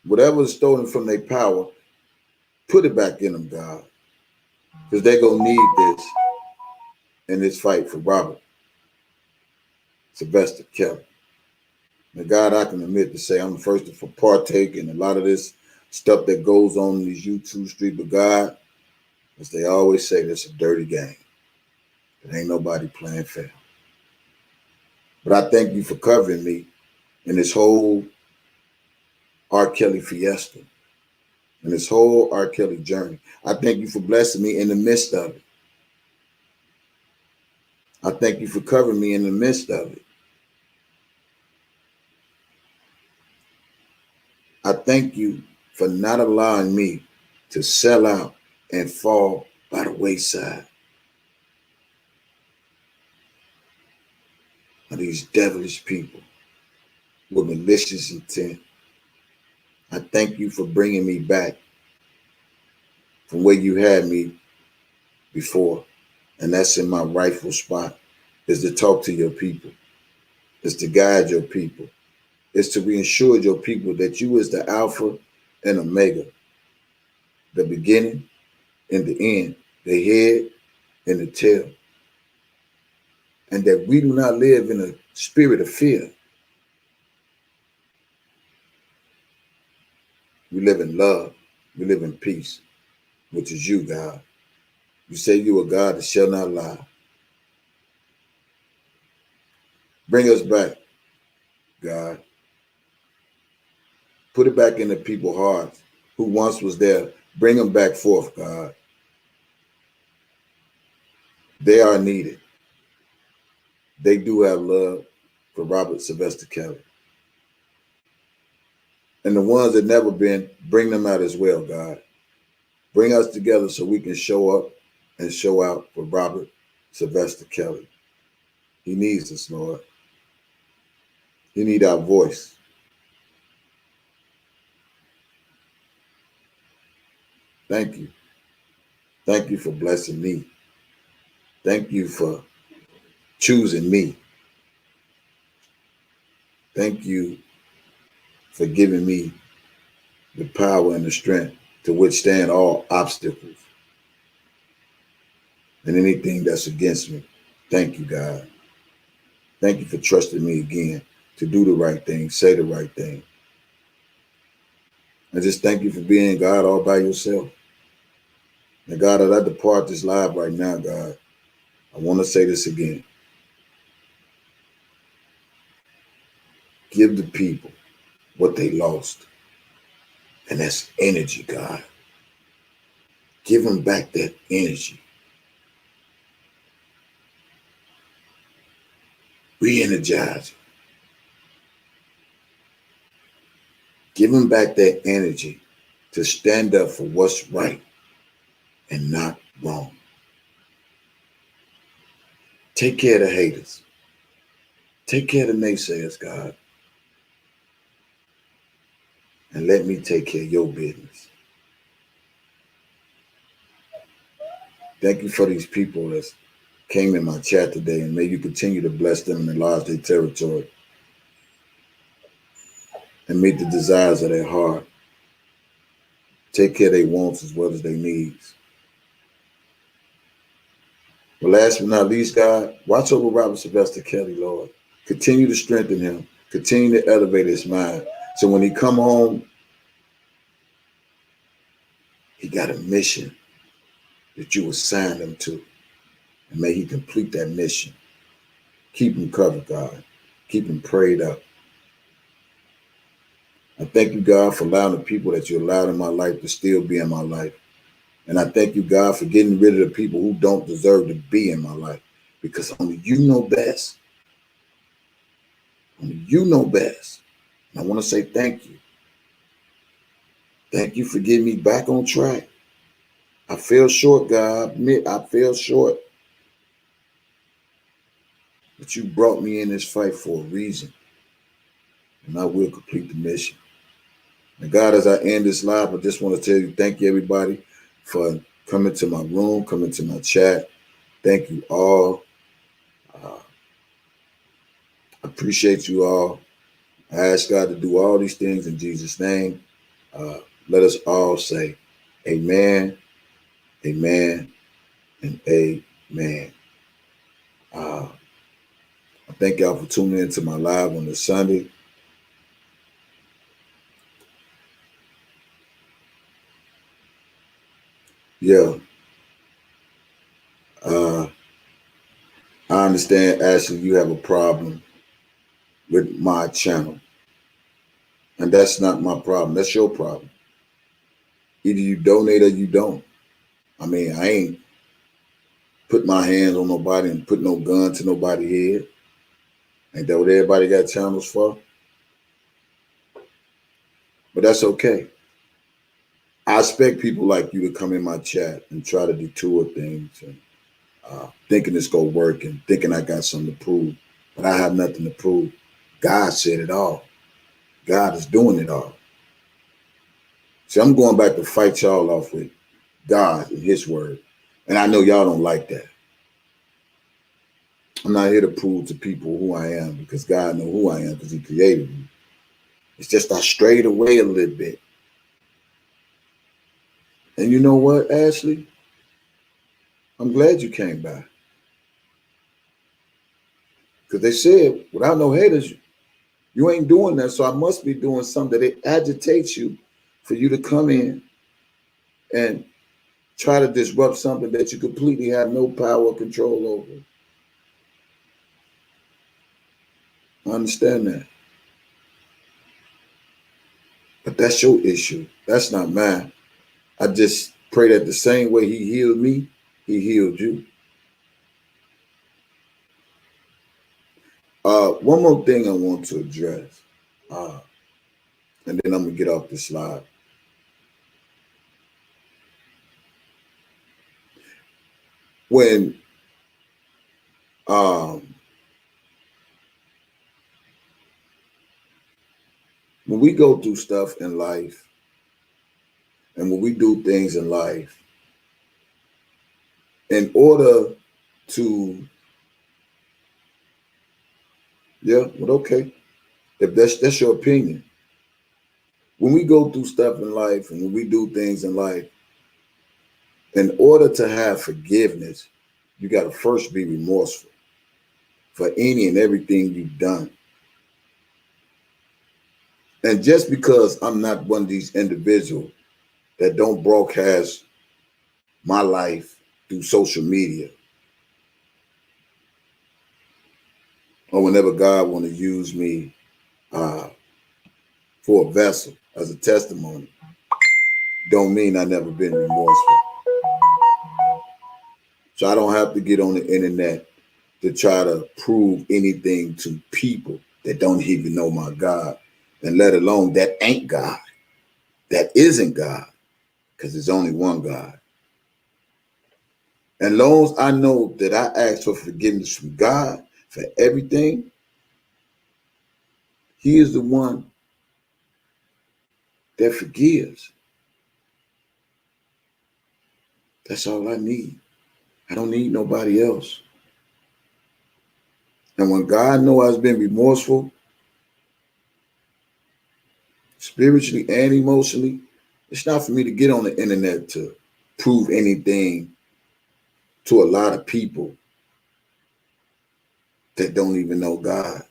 Whatever was stolen from their power, put it back in them, God. Because they're going to need this in this fight for Robert Sylvester Kelley. Now, God, I can admit to say I'm the first to partake in a lot of this stuff that goes on in these YouTube streets. But God, as they always say, this is a dirty game. There ain't nobody playing fair. But I thank you for covering me in this whole R. Kelly fiesta, in this whole R. Kelly journey. I thank you for blessing me in the midst of it. I thank you for covering me in the midst of it. I thank you for not allowing me to sell out and fall by the wayside of these devilish people with malicious intent. I thank you for bringing me back from where you had me before. And that's in my rightful spot, is to talk to your people, is to guide your people, is to reassure your people that you is the Alpha and Omega, the beginning and the end, the head and the tail. And that we do not live in a spirit of fear. We live in love. We live in peace, which is you, God. You say you are God that shall not lie. Bring us back, God. Put it back in the people's hearts who once was there. Bring them back forth, God. They are needed. They do have love for Robert Sylvester Kellz. And the ones that never been, bring them out as well, God. Bring us together so we can show up and show out for Robert Sylvester Kellz. He needs us, Lord. He needs our voice. Thank you. Thank you for blessing me. Thank you for choosing me. Thank you for giving me the power and the strength to withstand all obstacles and anything that's against me. Thank you, God. Thank you for trusting me again to do the right thing, say the right thing. I just thank you for being God all by yourself. And God, as I depart this live right now, God, I want to say this again. Give the people what they lost. And that's energy, God. Give them back that energy. Re-energize. Give them back that energy to stand up for what's right and not wrong. Take care of the haters. Take care of the naysayers, God. And let me take care of your business. Thank you for these people that came in my chat today, and may you continue to bless them and enlarge their territory and meet the desires of their heart. Take care of their wants as well as their needs. But last but not least, God, watch over Robert Sylvester Kellz, Lord. Continue to strengthen him. Continue to elevate his mind. So when he come home, he got a mission that you assigned him to. And may he complete that mission. Keep him covered, God. Keep him prayed up. I thank you, God, for allowing the people that you allowed in my life to still be in my life. And I thank you, God, for getting rid of the people who don't deserve to be in my life. Because only you know best. Only you know best. And I want to say thank you. Thank you for getting me back on track. I fell short, God. I admit I fell short. But you brought me in this fight for a reason. And I will complete the mission. And God, as I end this live, I just want to tell you, thank you, everybody, for coming to my room, coming to my chat. Thank you all. I appreciate you all. I ask God to do all these things in Jesus' name. Let us all say amen, amen, and amen. I thank y'all for tuning into my live on this Sunday. Yeah. I understand, Ashley, you have a problem with my channel. And that's not my problem. That's your problem. Either you donate or you don't. I mean, I ain't put my hands on nobody and put no gun to nobody's head. Ain't that what everybody got channels for? But that's okay. I expect people like you to come in my chat and try to detour things and thinking it's going to work and thinking I got something to prove. But I have nothing to prove. God said it all. God is doing it all. See, I'm going back to fight y'all off with God and his word. And I know y'all don't like that. I'm not here to prove to people who I am because God knows who I am because he created me. It's just I strayed away a little bit. And you know what, Ashley? I'm glad you came by. Because they said, without no haters, you ain't doing that. So I must be doing something that it agitates you for you to come in and try to disrupt something that you completely have no power or control over. I understand that. But that's your issue. That's not mine. I just pray that the same way he healed me, he healed you. One more thing I want to address, uh, and then I'm gonna get off the slide. When um, when we go through stuff in life, and when we do things in life, in order to, yeah, well, okay, if that's your opinion. When we go through stuff in life, and when we do things in life, in order to have forgiveness, you got to first be remorseful for any and everything you've done. And just because I'm not one of these individuals that don't broadcast my life through social media, or whenever God want to use me uh, for a vessel as a testimony, don't mean I never been remorseful. So I don't have to get on the internet to try to prove anything to people that don't even know my God, and let alone that ain't God, that isn't God, because there's only one God. And long as I know that I ask for forgiveness from God for everything, He is the one that forgives. That's all I need. I don't need nobody else. And when God knows I've been remorseful, spiritually and emotionally, it's not for me to get on the internet to prove anything to a lot of people that don't even know God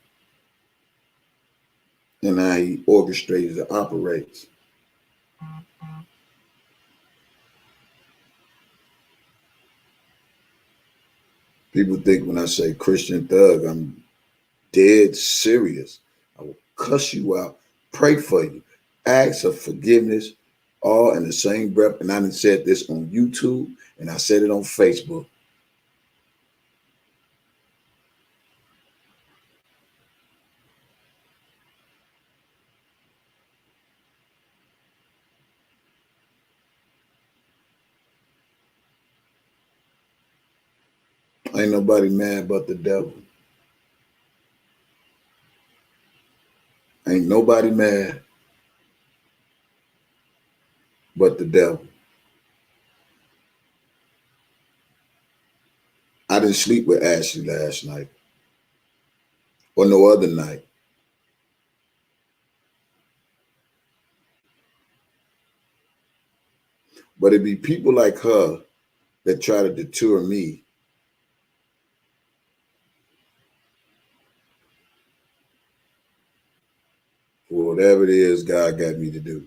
and how He orchestrates and operates. People think when I say Christian thug, I'm dead serious. I will cuss you out, pray for you, ask for forgiveness, all in the same breath. And I done said this on YouTube and I said it on Facebook. Ain't nobody mad but the devil. Ain't nobody mad but the devil. I didn't sleep with Ashley last night or no other night. But it be people like her that try to deter me for whatever it is God got me to do.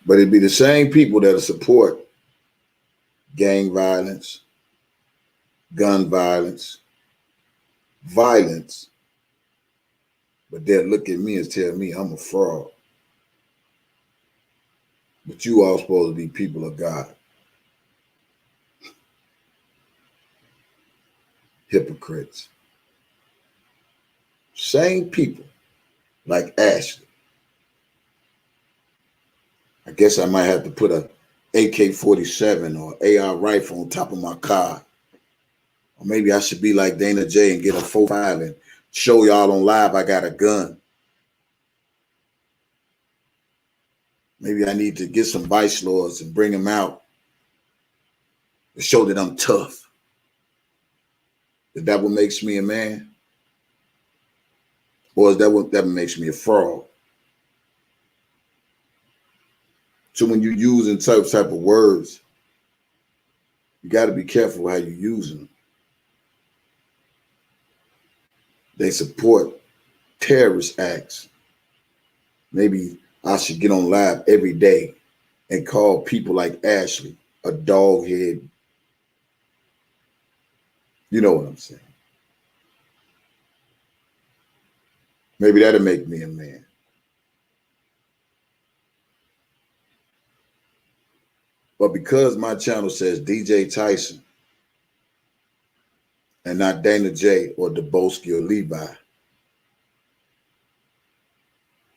But it be the same people that support gang violence, gun violence, violence, but they'll look at me and tell me I'm a fraud. But you all supposed to be people of God. Hypocrites. Same people like Ashley. I guess I might have to put a AK-47 or AR rifle on top of my car. Or maybe I should be like Dana J and get a 4.5 and show y'all on live I got a gun. Maybe I need to get some vice lords and bring them out to show that I'm tough. Is that what makes me a man? Or is that makes me a fraud? So when you're using type of words, you got to be careful how you're using them. They support terrorist acts. Maybe I should get on live every day and call people like Ashley a dog head. You know what I'm saying? Maybe that'll make me a man. But because my channel says DJ Tyson and not Dana J or Debosky or Levi,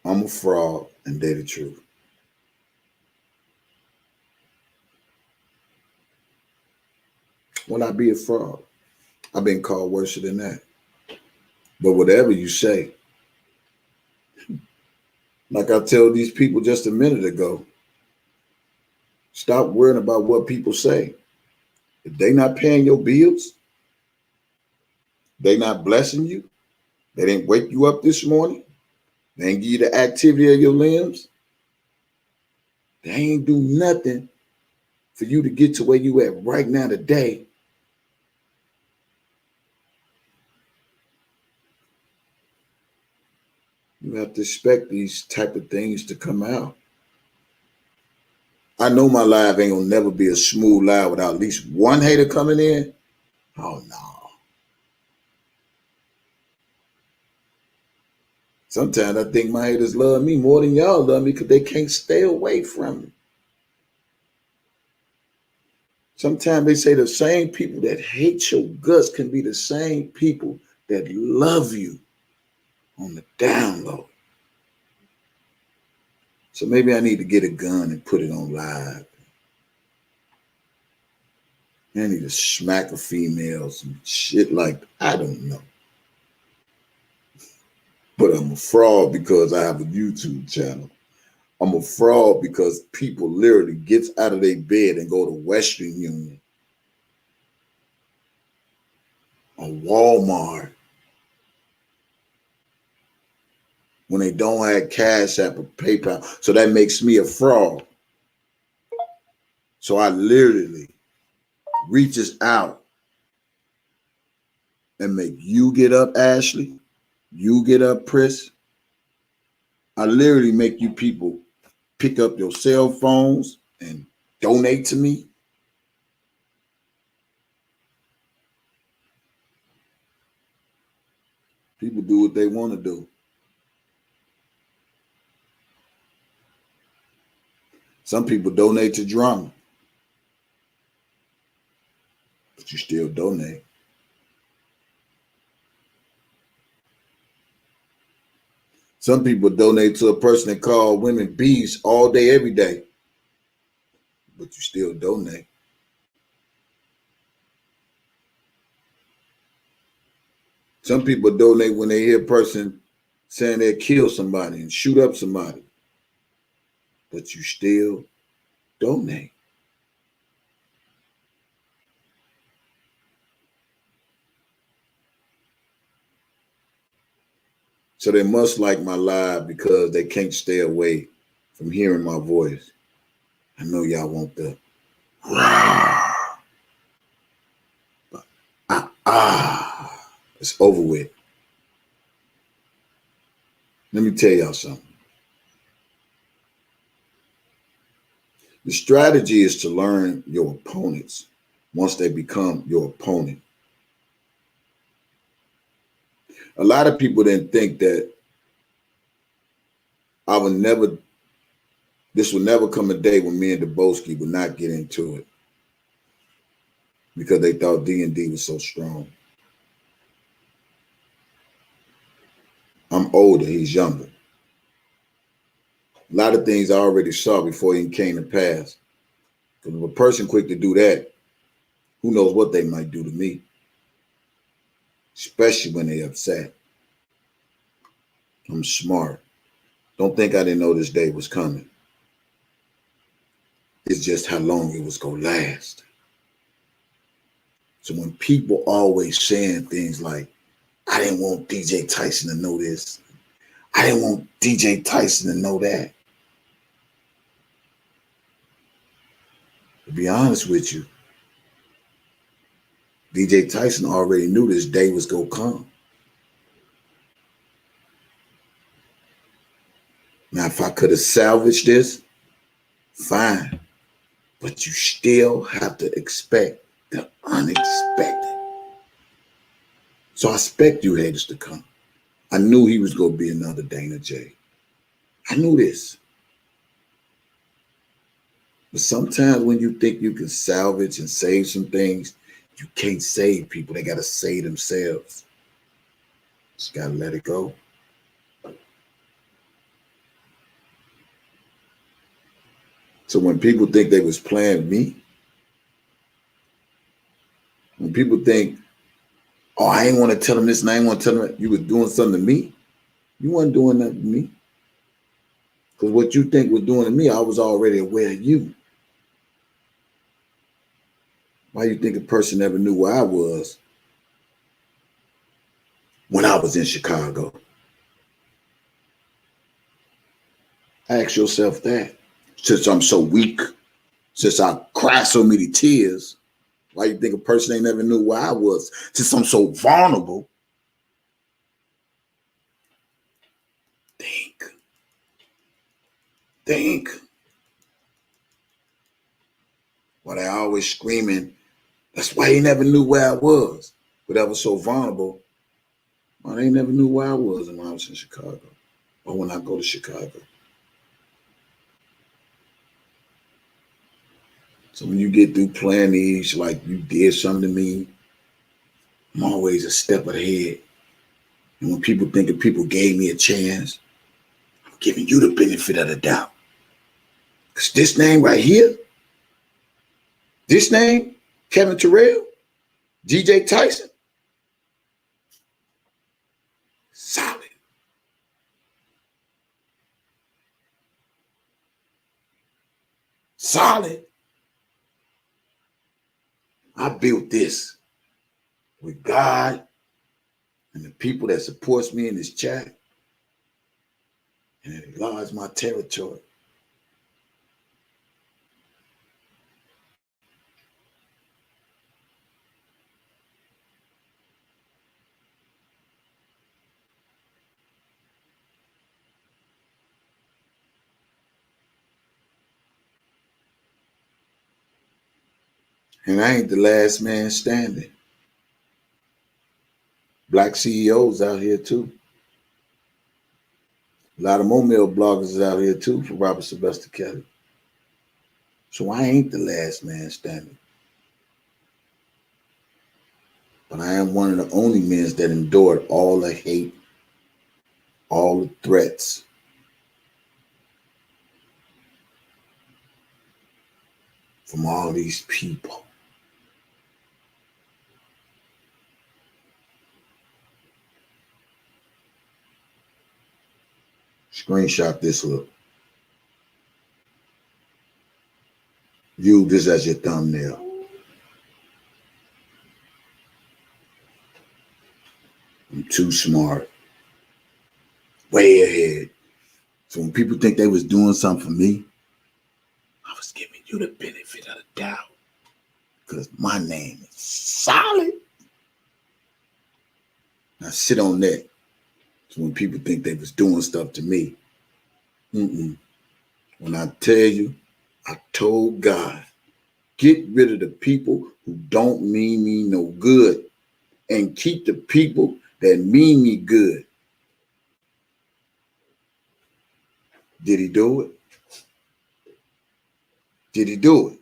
I'm a fraud and they the truth. Will I be a fraud? I've been called worse than that. But whatever you say, like I told these people just a minute ago, stop worrying about what people say. If they not paying your bills, they not blessing you, they didn't wake you up this morning, they ain't give you the activity of your limbs, they ain't do nothing for you to get to where you at right now today. You have to expect these type of things to come out. I know my live ain't gonna never be a smooth live without at least one hater coming in. Oh no. Sometimes I think my haters love me more than y'all love me because they can't stay away from me. Sometimes they say the same people that hate your guts can be the same people that love you on the down low. So maybe I need to get a gun and put it on live. I need to smack a female, some shit like that. I don't know. But I'm a fraud because I have a YouTube channel. I'm a fraud because people literally get out of their bed and go to Western Union or Walmart when they don't have Cash App or PayPal. So that makes me a fraud. So I literally reaches out and make you get up, Ashley. You get up, Pris. I literally make you people pick up your cell phones and donate to me. People do what they want to do. Some people donate to drama, but you still donate. Some people donate to a person that call women beasts all day, every day, but you still donate. Some people donate when they hear a person saying they'll kill somebody and shoot up somebody, but you still donate. So they must like my live because they can't stay away from hearing my voice. I know y'all want the rah, but it's over with. Let me tell y'all something. The strategy is to learn your opponents once they become your opponent. A lot of people didn't think that this would never come a day when me and Debosky would not get into it because they thought D&D was so strong. I'm older, he's younger. A lot of things I already saw before it came to pass. Because if a person quick to do that, who knows what they might do to me, especially when they're upset. I'm smart. Don't think I didn't know this day was coming. It's just how long it was going to last. So when people always saying things like, I didn't want DJ Tyson to know this. I didn't want DJ Tyson to know that. To be honest with you, DJ Tyson already knew this day was going to come. Now, if I could have salvaged this, fine. But you still have to expect the unexpected. So I expect you haters to come. I knew he was going to be another Dana J. I knew this. But sometimes when you think you can salvage and save some things, you can't save people. They got to save themselves. Just got to let it go. So when people think they was playing me, when people think, oh, I ain't want to tell them this and I ain't want to tell them that, you was doing something to me, you wasn't doing nothing to me. Because what you think was doing to me, I was already aware of you. Why you think a person never knew where I was when I was in Chicago? Ask yourself that. Since I'm so weak, since I cry so many tears, why you think a person ain't never knew where I was? Since I'm so vulnerable, think. Why they always screaming, that's why he never knew where I was. But I was so vulnerable, why they never knew where I was when I was in Chicago or when I go to Chicago. So when you get through playing these like you did something to me, I'm always a step ahead. And when people think that people gave me a chance, I'm giving you the benefit of the doubt. Because this name right here, this name, Kevin Terrell, DJ Tyson, solid. Solid. I built this with God and the people that supports me in this chat, and it enlarged my territory. And I ain't the last man standing. Black CEOs out here too. A lot of more male bloggers is out here too for Robert Sylvester Kelly. So I ain't the last man standing. But I am one of the only men that endured all the hate, all the threats, from all these people. Screenshot this look. Use this as your thumbnail. I'm too smart. Way ahead. So when people think they was doing something for me, I was giving you the benefit of the doubt. Because my name is solid. Now sit on that. So when people think they was doing stuff to me, when I tell you, I told God, get rid of the people who don't mean me no good and keep the people that mean me good. Did he do it? Did he do it?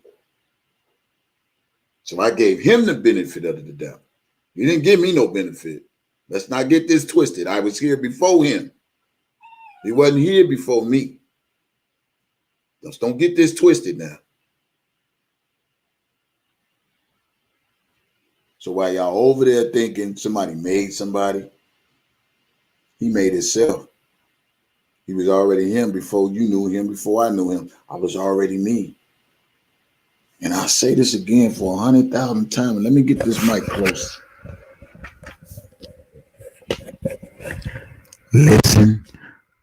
So I gave him the benefit of the doubt. He didn't give me no benefit. Let's not get this twisted. I was here before him. He wasn't here before me. Just don't get this twisted now. So while y'all over there thinking somebody made somebody, he made himself. He was already him before you knew him, before I knew him. I was already me. And I'll say this again for 100,000 times. Let me get this mic close. Listen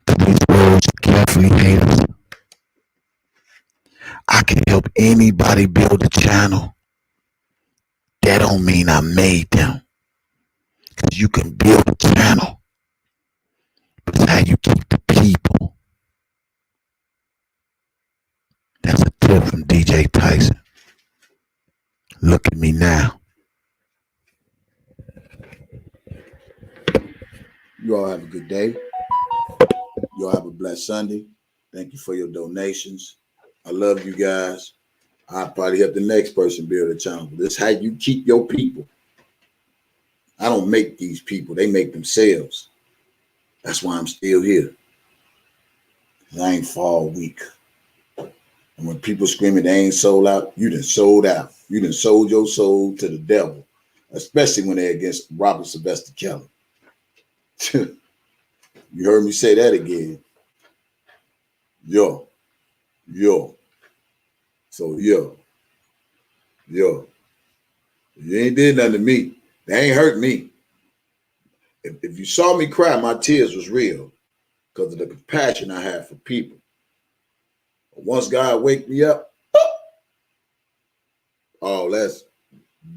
to these words carefully, haters. I can help anybody build a channel. That don't mean I made them. Because you can build a channel. But it's how you keep the people. That's a tip from DJ Tyson. Look at me now. You all have a good day. You all have a blessed Sunday. Thank you for your donations. I love you guys. I'll probably help the next person build a channel. This is how you keep your people. I don't make these people. They make themselves. That's why I'm still here. I ain't fall weak. And when people screaming they ain't sold out, you done sold out. You done sold your soul to the devil, especially when they're against Robert Sylvester Kellz. You heard me say that again. Yo. So yo. You ain't did nothing to me. They ain't hurt me. If you saw me cry, my tears was real because of the compassion I have for people. But once God wake me up, oh, that's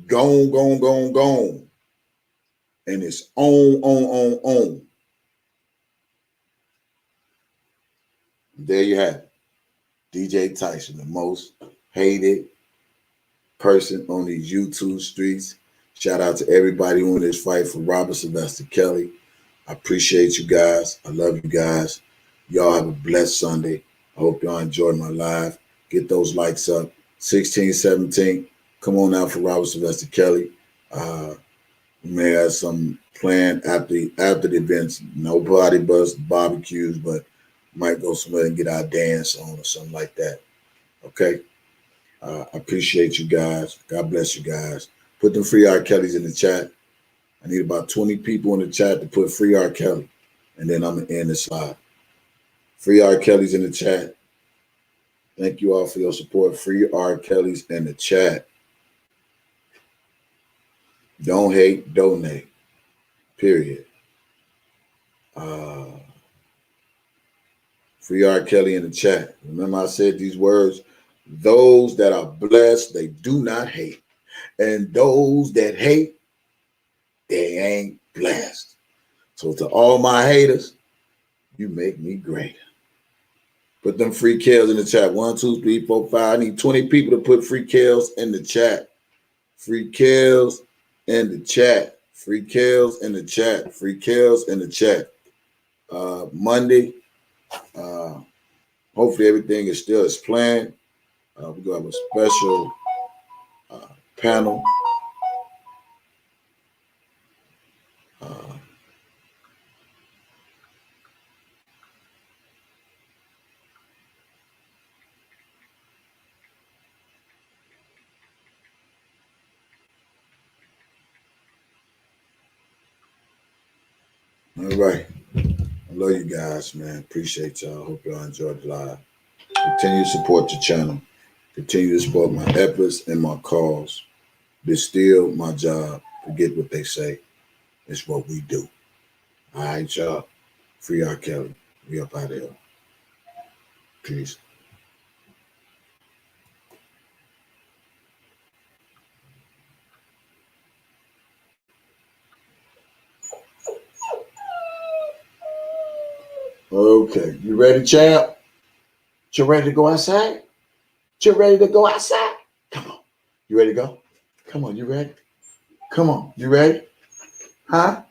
gone. And it's on. There you have it. DJ Tyson, the most hated person on these YouTube streets. Shout out to everybody on this fight for Robert Sylvester Kellz. I appreciate you guys. I love you guys. Y'all have a blessed Sunday. I hope y'all enjoyed my live. Get those likes up. 16, 17. Come on out for Robert Sylvester Kellz. We may have some planned after the events. No party bus, barbecues, but might go somewhere and get our dance on or something like that. Okay? I appreciate you guys. God bless you guys. Put them free R. Kellys in the chat. I need about 20 people in the chat to put free R. Kellz. And then I'm going to end this live. Free R. Kellys in the chat. Thank you all for your support. Free R. Kellys in the chat. Don't hate, donate. Period. Free R. Kellz in the chat. Remember I said these words? Those that are blessed, they do not hate. And those that hate, they ain't blessed. So to all my haters, you make me great. Put them free Kellz in the chat. 1, 2, 3, 4, 5. I need 20 people to put free Kellz in the chat. Free Kellz in the chat. Free Kellz in the chat. Free Kellz in the chat. Monday. Hopefully everything is still as planned. We're going to have a special panel. All right. I love you guys, man. Appreciate y'all. Hope y'all enjoyed the live. Continue to support the channel. Continue to support my efforts and my cause. It's still my job. Forget what they say. It's what we do. All right, y'all. Free R. Kellz. We up out of here. Peace. Okay. You ready, champ? You ready to go outside? You ready to go outside? Come on. You ready to go? Come on. You ready? Come on. You ready? Huh?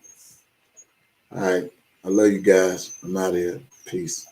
All right. I love you guys. I'm out of here. Peace.